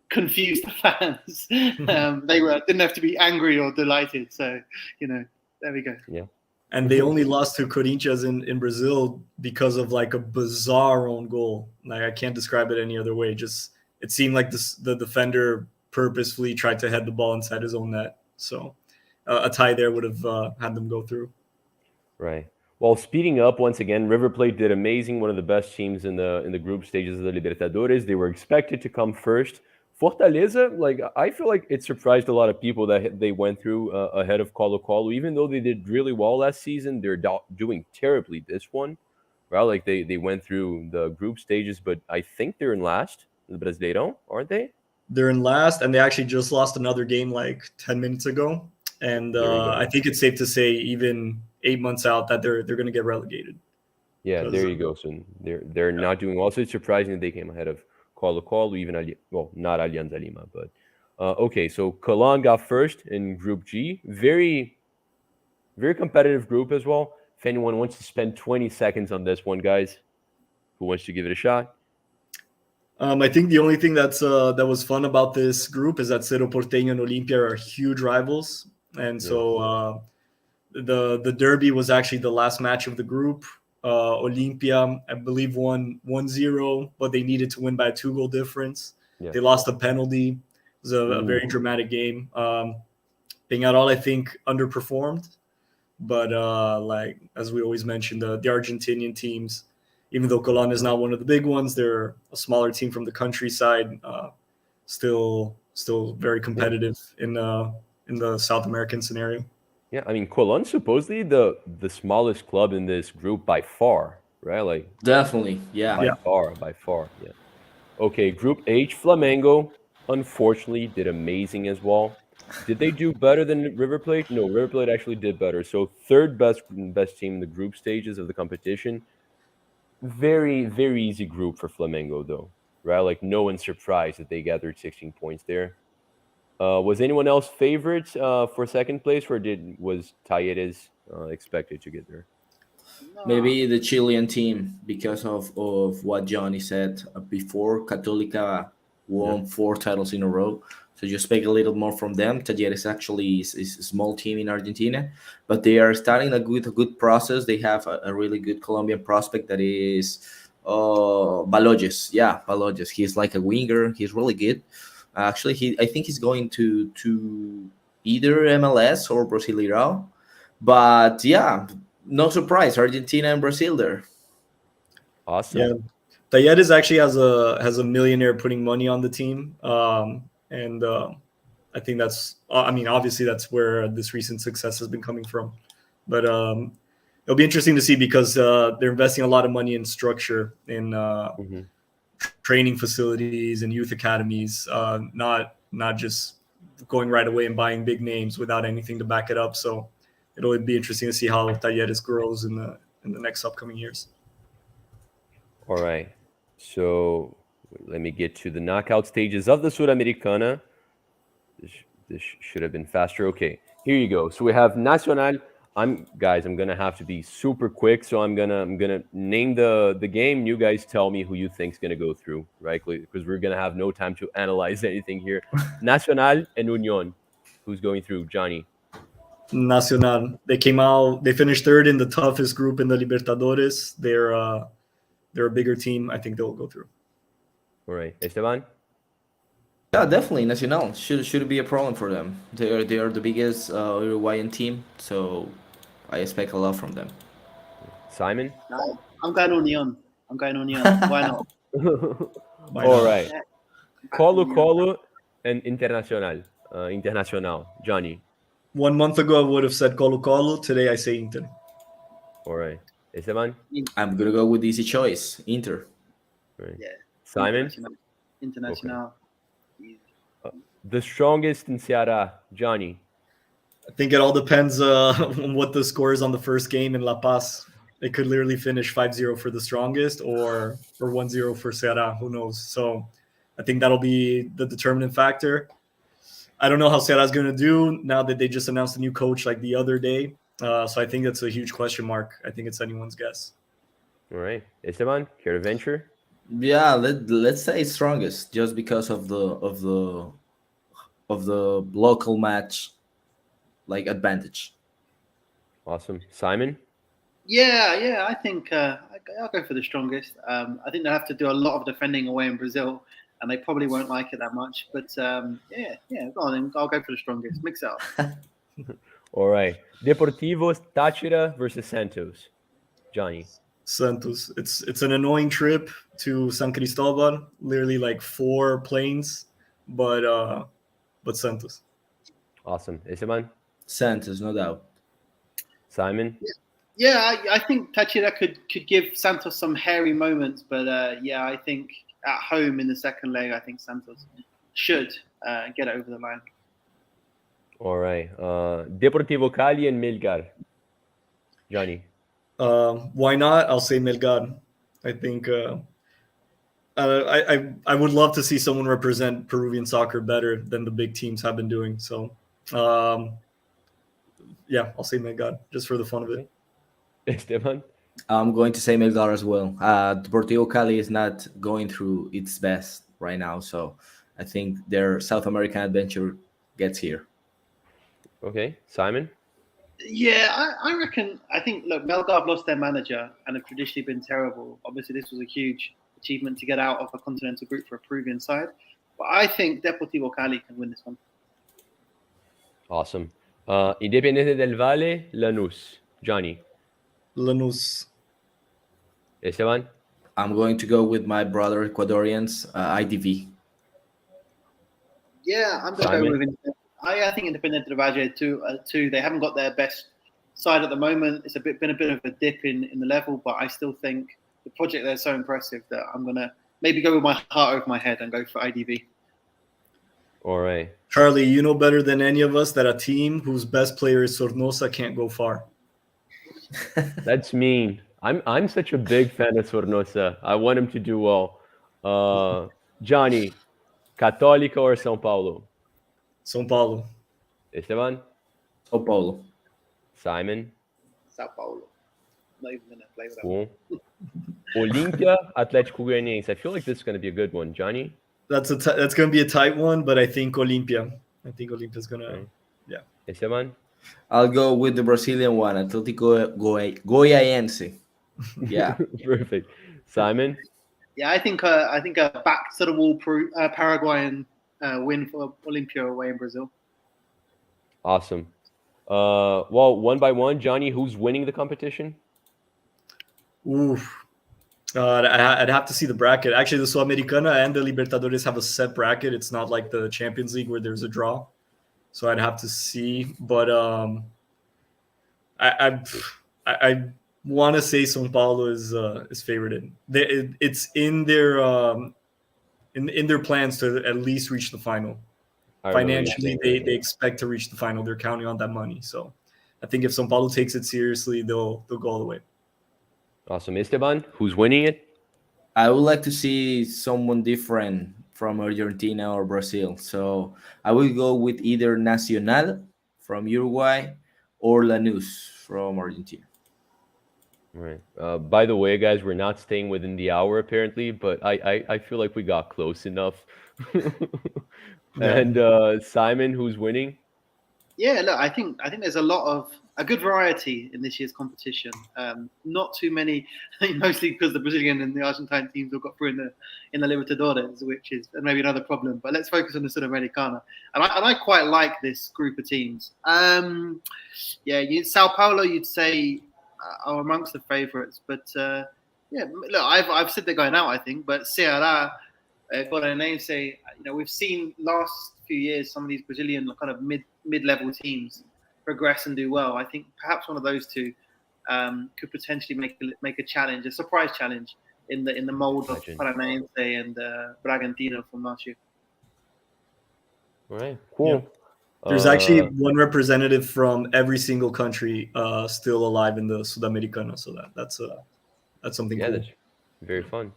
confused the fans. They didn't have to be angry or delighted. So, there we go. Yeah. And they only lost to Corinthians in Brazil because of like a bizarre own goal. Like I can't describe it any other way. Just it seemed like the defender purposefully tried to head the ball inside his own net. So a tie there would have had them go through. Right. Well, speeding up once again, River Plate did amazing. One of the best teams in the group stages of the Libertadores. They were expected to come first. Fortaleza, like I feel like it surprised a lot of people that they went through ahead of Colo-Colo. Even though they did really well last season, they're doing terribly this one. Right? Like they went through the group stages, but I think they're in last. The Brasileirão, aren't they? They're in last, and they actually just lost another game like 10 minutes ago. And I think it's safe to say, even 8 months out, that they're going to get relegated. Yeah, there you go. So they're not doing well. So it's surprising that they came ahead of Colo-Colo, even not Alianza Lima, but okay. So Colón got first in Group G. Very, very competitive group as well. If anyone wants to spend 20 seconds on this one, guys, who wants to give it a shot? I think the only thing that was fun about this group is that Cerro Porteño and Olimpia are huge rivals, and so the derby was actually the last match of the group. Olimpia, I believe, won 1-0, but they needed to win by a 2-goal difference. Yeah. They lost a penalty. It was a very dramatic game. Peñarol, I think, underperformed, but like as we always mention, the Argentinian teams, even though Colón is not one of the big ones, they're a smaller team from the countryside, still very competitive in the South American scenario. Yeah, I mean, Colón supposedly the smallest club in this group by far, right? Like definitely, yeah. By far, yeah. Okay, Group H, Flamengo, unfortunately, did amazing as well. Did they do better than River Plate? No, River Plate actually did better. So third best team in the group stages of the competition. Very, very easy group for Flamengo, though, right? Like no one's surprised that they gathered 16 points there. Was anyone else favorite for second place, or was Talleres expected to get there? Maybe the Chilean team, because of what Johnny said before. Católica won 4 titles in a row, so you expect a little more from them. Talleres actually is a small team in Argentina, but they are starting a good process. They have a really good Colombian prospect that is Baloyes. Yeah, Baloyes. He's like a winger. He's really good. Actually, I think he's going to either MLS or Brasileirão. But yeah, no surprise, Argentina and Brazil there. Awesome. Yeah, Talleres actually has a millionaire putting money on the team, and I think that's. I mean, obviously that's where this recent success has been coming from. But it'll be interesting to see because they're investing a lot of money in structure in. Training facilities and youth academies, not just going right away and buying big names without anything to back it up. So it'll be interesting to see how Talleres grows in the next upcoming years. All right. So let me get to the knockout stages of the Sudamericana. This should have been faster. Okay, here you go. So we have Nacional. I'm gonna have to be super quick, so I'm gonna name the game. You guys tell me who you think's gonna go through, right? Because we're gonna have no time to analyze anything here. Nacional and Unión, who's going through? Johnny. Nacional. They finished third in the toughest group in the Libertadores. They're a bigger team. I think they'll go through. All right, Esteban. Yeah, definitely. Nacional should be a problem for them. They are the biggest Uruguayan team, so I expect a lot from them. Simon? I'm going Unión. Why not? All right. Colo-Colo and Internacional. Johnny. 1 month ago, I would have said Colo Colo. Today, I say Inter. All right. Esteban? I'm gonna go with easy choice, Inter. Right. Yeah. Simon? International. The strongest in Ceará, Johnny. I think it all depends on what the score is on the first game in La Paz. It could literally finish 5-0 for the strongest or 1-0 for Ceará. Who knows? So I think that'll be the determinant factor. I don't know how Ceará is going to do now that they just announced a new coach like the other day. So I think that's a huge question mark. I think it's anyone's guess. All right. Esteban, care to venture? Yeah, let's say strongest, just because of the local match like advantage. Awesome. Simon? Yeah. I think I'll go for the strongest. I think they'll have to do a lot of defending away in Brazil, and they probably won't like it that much. But yeah. Go on, then. I'll go for the strongest. Mix it up. All right. Deportivo Táchira versus Santos. Johnny. Santos. It's an annoying trip to San Cristobal. Literally like 4 planes, but Santos. Awesome. Esteban? Santos, no doubt. Simon? Yeah, I think Tachira could give Santos some hairy moments, but yeah, I think at home in the second leg, I think Santos should get it over the line. All right. Deportivo Cali and Melgar. Johnny. Why not? I'll say Melgar. I think I would love to see someone represent Peruvian soccer better than the big teams have been doing. So yeah, I'll say Melgar just for the fun of it. Esteban? I'm going to say Melgar as well. Deportivo Cali is not going through its best right now, so I think their South American adventure gets here. Okay. Simon? Yeah, I reckon. I think look, Melgar have lost their manager and have traditionally been terrible. Obviously, this was a huge achievement to get out of a continental group for a Peruvian side. But I think Deportivo Cali can win this one. Awesome. Independiente del Valle, Lanús. Johnny. Lanús. Esteban? I'm going to go with my brother Ecuadorians, IDV. Yeah, I'm going to go with. I think Independiente del Valle too. They haven't got their best side at the moment. It's been a bit of a dip in the level, but I still think the project there is so impressive that I'm going to maybe go with my heart over my head and go for IDV. All right. Charlie, you know better than any of us that a team whose best player is Sornosa can't go far. That's mean. I'm such a big fan of Sornosa. I want him to do well. Johnny, Católica or São Paulo? São Paulo. Esteban? Sao Paulo. Simon? Sao Paulo. Not even going to play with that. Cool. Olympia, Atlético Goianiense. I feel like this is going to be a good one. Johnny? That's going to be a tight one, but I think Olympia. I think Olympia's going to, yeah. Esteban? I'll go with the Brazilian one, Atlético Goianiense. Yeah. Perfect. Simon? Yeah, I think a back to the wall Paraguayan win for Olympia away in Brazil. Awesome. Well, one by one, Johnny, who's winning the competition? Oof. I'd have to see the bracket. Actually, the Sudamericana and the Libertadores have a set bracket. It's not like the Champions League where there's a draw. So I'd have to see. But I want to say São Paulo is favorited. It's in their in their plans to at least reach the final. Financially, they expect to reach the final. They're counting on that money. So I think if São Paulo takes it seriously, they'll go all the way. Awesome. Esteban, who's winning it? I would like to see someone different from Argentina or Brazil. So I will go with either Nacional from Uruguay or Lanús from Argentina. All right. By the way, guys, we're not staying within the hour apparently, but I feel like we got close enough. And Simon, who's winning? Yeah, look, I think there's a good variety in this year's competition. Not too many, mostly because the Brazilian and the Argentine teams all got through in the Libertadores, which is maybe another problem. But let's focus on the Sudamericana, and I quite like this group of teams. Sao Paulo, you'd say, are amongst the favourites, but yeah, look, I've said they're going out, I think, but Ceará. Got a name say, we've seen last few years some of these Brazilian kind of mid-level teams progress and do well. I think perhaps one of those two could potentially make a challenge, a surprise challenge in the mold of Imagine. Paranaense and Bragantino from last year. All right, cool. There's actually one representative from every single country still alive in the Sudamericana, so that's something Yeah, cool. that's very fun.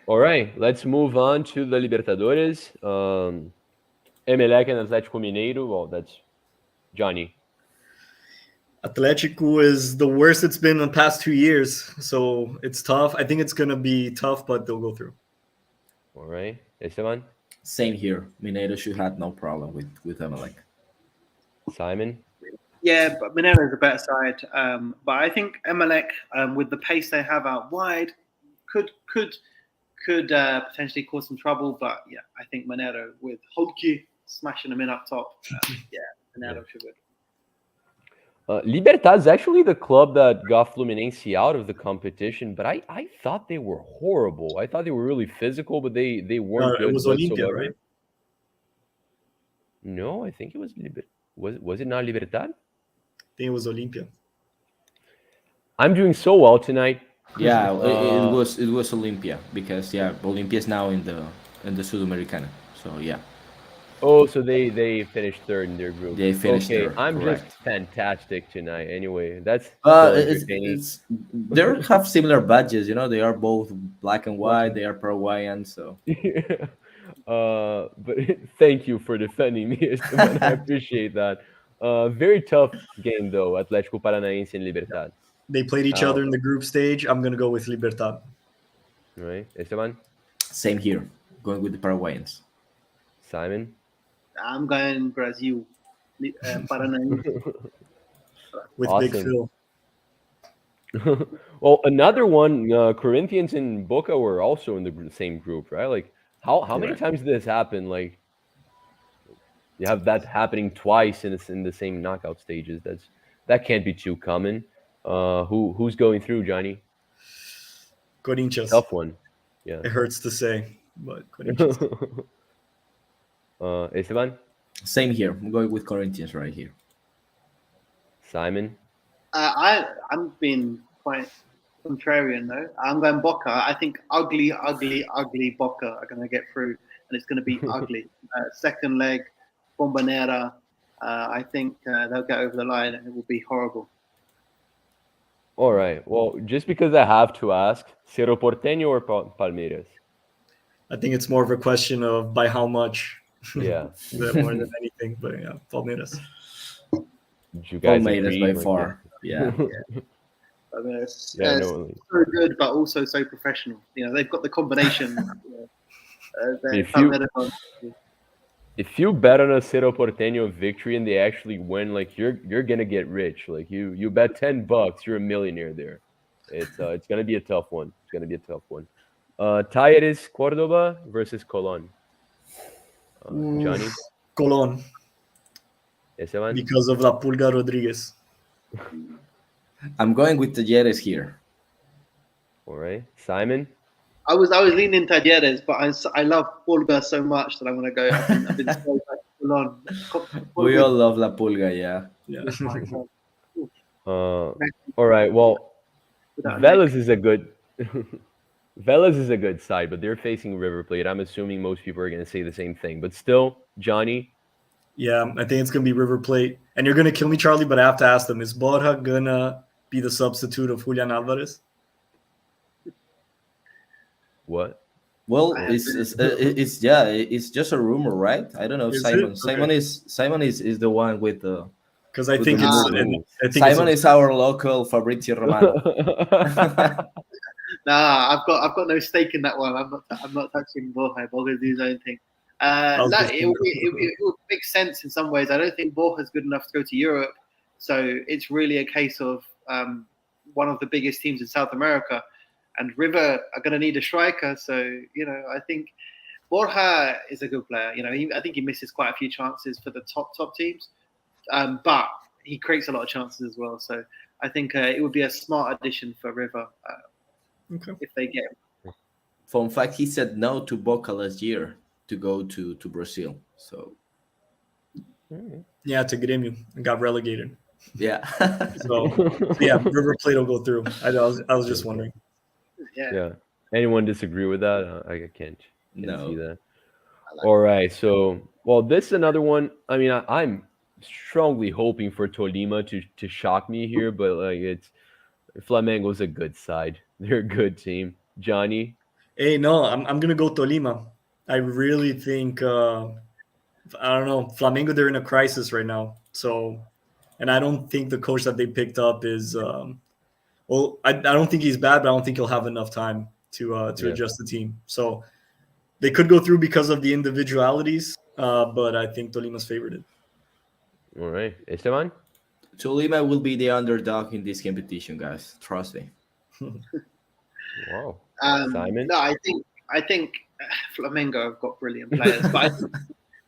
All right, let's move on to the Libertadores. Emelec and Atlético Mineiro. Well, that's Johnny. Atletico is the worst it's been in the past 2 years, so it's tough. I think it's gonna be tough, but they'll go through. All right, Esteban, Same here. Mineiro should have no problem with Emelec. Simon. Yeah, but Mineiro is a better side. But I think Emelec, with the pace they have out wide, could potentially cause some trouble. But yeah, I think Mineiro with Hodge smashing them in up top. Mineiro should win. Libertad is actually the club that got Fluminense out of the competition, but I thought they were horrible. I thought they were really physical, but they weren't good It was Olimpia, whatsoever. right? No, I think it was was it not Libertad? I think it was Olimpia. I'm doing so well tonight. Yeah, it was Olympia because Olympia is now in the Sudamericana. So yeah, Oh, so they finished third in their group. they finished Okay, there. I'm Correct. just fantastic tonight. Anyway, that's so entertaining. They have similar badges. You know, they are both black and white. They are Paraguayan. So But thank you for defending me, Esteban. I appreciate that. Very tough game though, Atlético Paranaense and Libertad. They played each other in the group stage. I'm gonna go with Libertad. Right, Esteban, same here, going with the Paraguayans. Simon. I'm going Brazil. Paranaense. With Big Awesome. Phil. Well, another one. Corinthians and Boca were also in the same group, right? Like, how many Correct. times did this happen? Like, you have that happening twice in the same knockout stages. That can't be too common. Who's going through, Johnny? Corinthians. Tough one. Yeah. It hurts to say, but Corinthians. Esteban, Same here. I'm going with Corinthians right here. Simon. I'm being quite contrarian though. I'm going Boca. I think ugly Boca are going to get through, and it's going to be ugly. Second leg, Bombonera. I think they'll get over the line, and it will be horrible. All right. Well, just because I have to ask, Cerro Porteño or Palmeiras? I think it's more of a question of by how much. Yeah. More than anything, but yeah, Palmeiras. Did you guys Palmeiras agree? by Like, far. Yeah. Yeah, no. So good, but also so professional. You know, they've got the combination. If you bet on a Cerro Porteño victory and they actually win, like you're gonna get rich. Like you bet $10, you're a millionaire there. It's gonna be a tough one. It's gonna be a tough one. Talleres Cordoba versus Colón. Johnny, Colón, Esteban. because of La Pulga Rodriguez. I'm going with Talleres here. All right, Simon. I was leaning Talleres, but I love Pulga so much that I'm going to go. I've been so full on. We all love La Pulga, yeah. All right. Well, Without a Vélez is a good. Vélez is a good side, but they're facing River Plate. I'm assuming most people are going to say the same thing, but still, Johnny. Yeah, I think it's gonna be River Plate, and you're gonna kill me, Charlie. But I have to ask them: is Borja gonna be the substitute of Julian Alvarez? What? Well, it's just a rumor, right? I don't know if Is Simon. it? Simon is the one with the. Because I With think the it's. move. And I think Simon is our local Fabrizio Romano. Nah, I've got no stake in that one. I'm not touching Borja. Borja do his own thing. It would make sense in some ways. I don't think Borja's good enough to go to Europe, so it's really a case of one of the biggest teams in South America, and River are going to need a striker. So I think Borja is a good player. I think he misses quite a few chances for the top teams, but he creates a lot of chances as well. So I think it would be a smart addition for River. If they get him. Fun fact: he said no to Boca last year to go to Brazil. So Yeah, to Grêmio and got relegated. Yeah. So yeah, River Plate will go through. I was just wondering. Yeah. Yeah. Anyone disagree with that? I can't see No. that. I like All right. So, well, this is another one. I mean, I'm strongly hoping for Tolima to shock me here, but like it's Flamengo's a good side. They're a good team. Johnny. Hey, no, I'm gonna go Tolima. I really think I don't know, Flamengo. They're in a crisis right now. So, and I don't think the coach that they picked up is well. I don't think he's bad, but I don't think he'll have enough time to Yeah. adjust the team. So they could go through because of the individualities, but I think Tolima's favored. All right. Esteban. Tolima will be the underdog in this competition, guys. Trust me. Wow. Simon. No, I think Flamengo have got brilliant players, but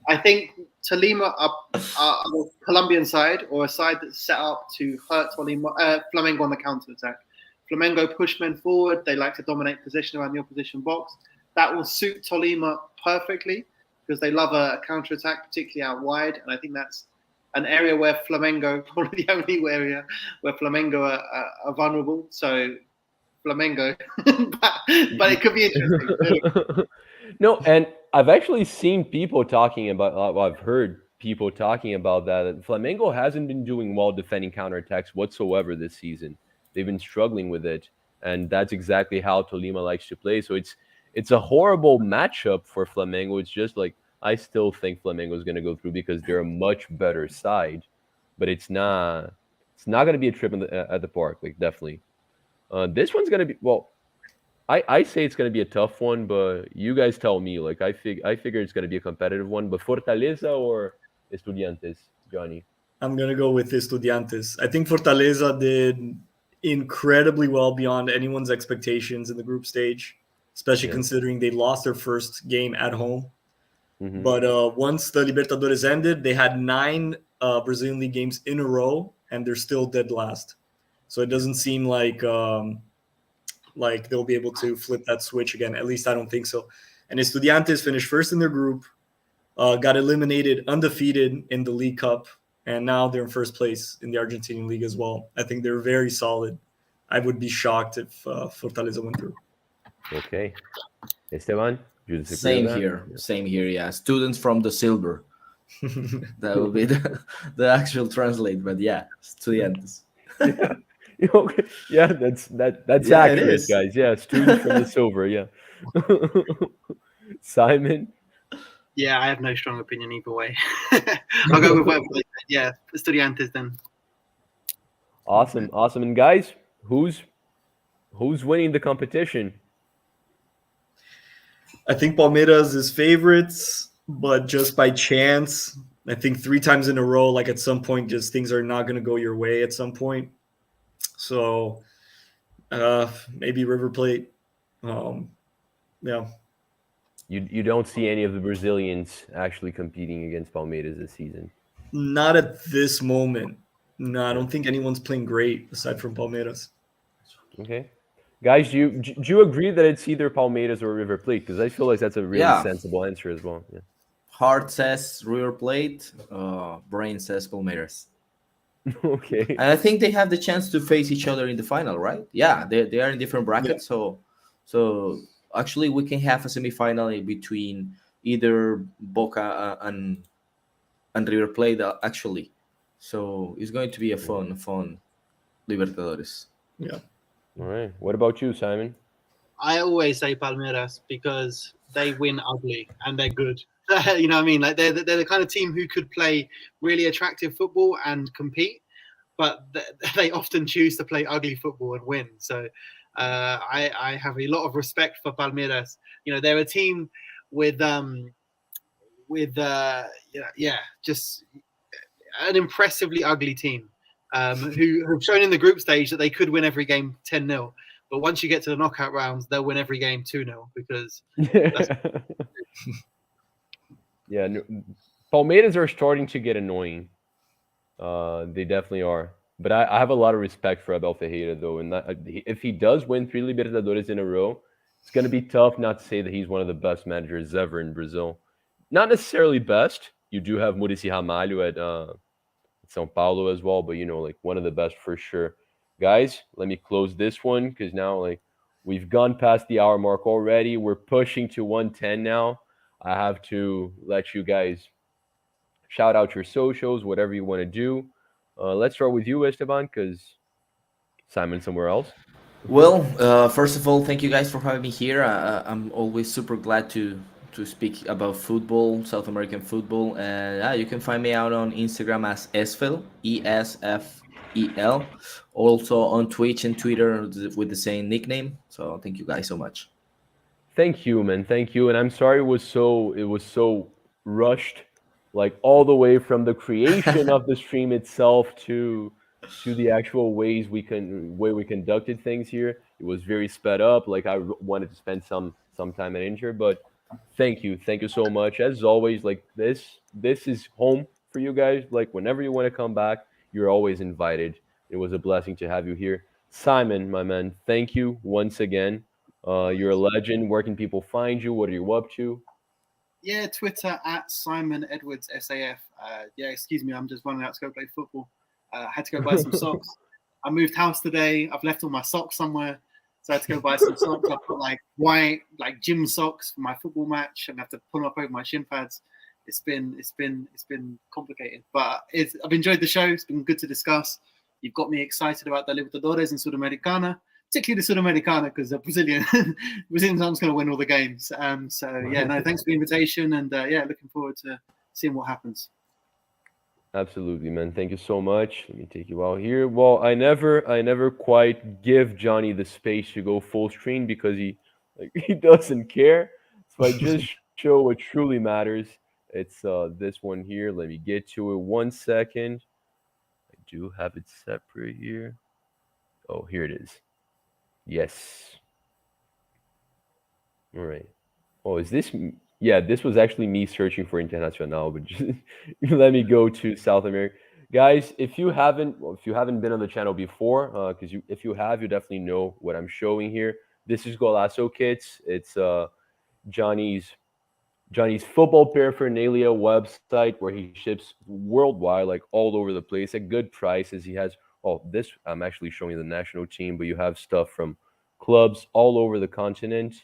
I think Tolima are a Colombian side or a side that's set up to hurt Flamengo on the counter attack. Flamengo push men forward. They like to dominate position around the opposition box. That will suit Tolima perfectly because they love a counter attack, particularly out wide. And I think that's an area where Flamengo, probably the only area where Flamengo are vulnerable. So Flamengo, but it could be interesting. No, and I've actually seen people talking about. I've heard people talking about that Flamengo hasn't been doing well defending counterattacks whatsoever this season. They've been struggling with it, and that's exactly how Tolima likes to play. So it's a horrible matchup for Flamengo. It's just like I still think Flamengo is going to go through because they're a much better side, but it's not going to be a trip at the park. Like definitely, this one's going to be well. I say it's going to be a tough one, but you guys tell me. Like I figure it's going to be a competitive one. But Fortaleza or Estudiantes, Johnny? I'm gonna go with Estudiantes. I think Fortaleza did incredibly well beyond anyone's expectations in the group stage, especially Yeah. considering they lost their first game at home. Mm-hmm. But once the Libertadores ended, they had 9 Brazilian League games in a row, and they're still dead last. So it doesn't seem like they'll be able to flip that switch again. At least I don't think so. And Estudiantes finished first in their group, got eliminated undefeated in the League Cup, and now they're in first place in the Argentinian League as well. I think they're very solid. I would be shocked if Fortaleza went through. Okay, Esteban, you disagree Same with that? here. Same here. Yeah. Students from the silver. That would be the actual translate. But yeah, estudiantes. Okay. Yeah, that's Yeah, it accurate, is. guys. Yeah, students from the silver. Yeah. Simon. Yeah, I have no strong opinion either way. I'll go with whatever they said. Yeah, Estudiantes then. Awesome. And guys, who's winning the competition? I think Palmeiras is favorites, but just by chance. I think 3 times in a row, like at some point, just things are not going to go your way at some point. So maybe River Plate. Yeah. You don't see any of the Brazilians actually competing against Palmeiras this season. Not at this moment. No, I don't think anyone's playing great aside from Palmeiras. Okay. Guys, do you agree that it's either Palmeiras or River Plate? Because I feel like that's a really Yeah. sensible answer as well. Yeah. Heart says River Plate. Brain says Palmeiras. Okay. And I think they have the chance to face each other in the final, right? Yeah, they are in different brackets. So actually, we can have a semifinal between either Boca and River Plate. Actually, so it's going to be a fun Libertadores. Yeah. All right. What about you, Simon? I always say Palmeiras because they win ugly and they're good. You know what I mean? Like they're the kind of team who could play really attractive football and compete, but they often choose to play ugly football and win. So I have a lot of respect for Palmeiras. You know, they're a team with just an impressively ugly team who have shown in the group stage that they could win every game 10-0. But once you get to the knockout rounds, they'll win every game 2-0 because Yeah, no, Palmeiras are starting to get annoying. They definitely are. But I have a lot of respect for Abel Ferreira, though. And if he does win 3 Libertadores in a row, it's going to be tough not to say that he's one of the best managers ever in Brazil. Not necessarily best. you do have Muricy Ramalho at São Paulo as well, but like one of the best for sure. Guys, let me close this one because now like we've gone past the hour mark already. We're pushing to 110 now. I have to let you guys shout out your socials, whatever you want to do. Let's start with you, Esteban, because Simon somewhere else. Well, first of all, thank you guys for having me here. I'm always super glad to speak about football, South American football, and you can find me out on Instagram as Esfel, ESFEL. Also on Twitch and Twitter with the same nickname. So thank you guys so much. Thank you, man. Thank you. And I'm sorry it was so rushed, like all the way from the creation of the stream itself to the actual way we conducted things here. It was very sped up. Like wanted to spend some time at Inter, but thank you so much. As always, like this is home for you guys. Like whenever you want to come back, you're always invited. It was a blessing to have you here, Simon, my man. Thank you once again. You're a legend. Where can people find you? What are you up to? Yeah, Twitter at Simon Edwards SAF. Yeah, excuse me, I'm just running out to go play football. I had to go buy some socks. I moved house today. I've left all my socks somewhere, so I had to go buy some socks. I put like white, like gym socks for my football match, and I have to put them up over my shin pads. It's been complicated, but I've enjoyed the show. It's been good to discuss. You've got me excited about the Libertadores and Sudamericana, particularly the Sudamericana because the Brazilian team's going to win all the games. So yeah, no, thanks for the invitation, and yeah, looking forward to seeing what happens. Absolutely, man. Thank you so much. Let me take you out here. Well, I never quite give Johnny the space to go full screen because he doesn't care. So I just show what truly matters. It's this one here. Let me get to it 1 second. I do have it separate here. Oh, here it is. Yes. All right. Oh, is this? Yeah, this was actually me searching for Internacional, but just let me go to South America, guys. If you haven't been on the channel before, because if you have, you definitely know what I'm showing here. This is Golasso Kits. It's Johnny's Johnny's football paraphernalia website where he ships worldwide, like all over the place at good prices. He has this. I'm actually showing you the national team, but you have stuff from clubs all over the continent,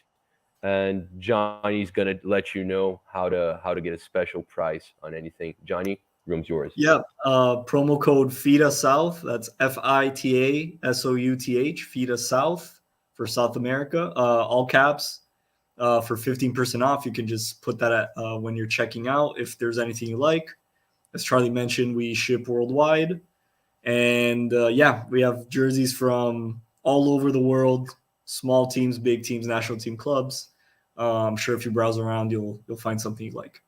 and Johnny's gonna let you know how to get a special price on anything. Johnny, room's yours. Yeah, promo code FITA South. That's FITASOUTH. FITA South for South America. All caps. For 15% off. You can just put that at, when you're checking out. If there's anything you like, as Charlie mentioned, we ship worldwide, and yeah, we have jerseys from all over the world. Small teams, big teams, national team clubs. I'm sure if you browse around, you'll find something you like.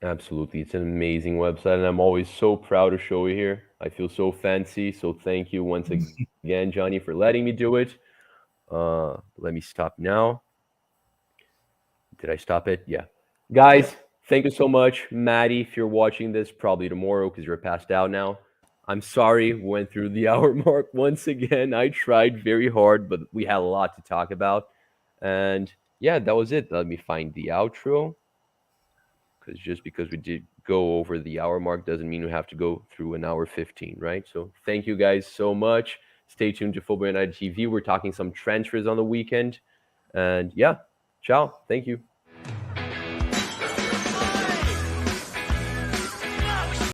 Absolutely. It's an amazing website, and I'm always so proud to show you here. I feel so fancy. So thank you once again, Johnny, for letting me do it. Let me stop now. Did I stop it? Yeah. Guys, thank you so much. Maddie, if you're watching this, probably tomorrow because you're passed out now. I'm sorry, we went through the hour mark once again. I tried very hard, but we had a lot to talk about. And yeah, that was it. Let me find the outro. Because just because we did go over the hour mark doesn't mean we have to go through an hour 15, right? So thank you guys so much. Stay tuned to Football United TV. We're talking some transfers on the weekend. And yeah, ciao. Thank you.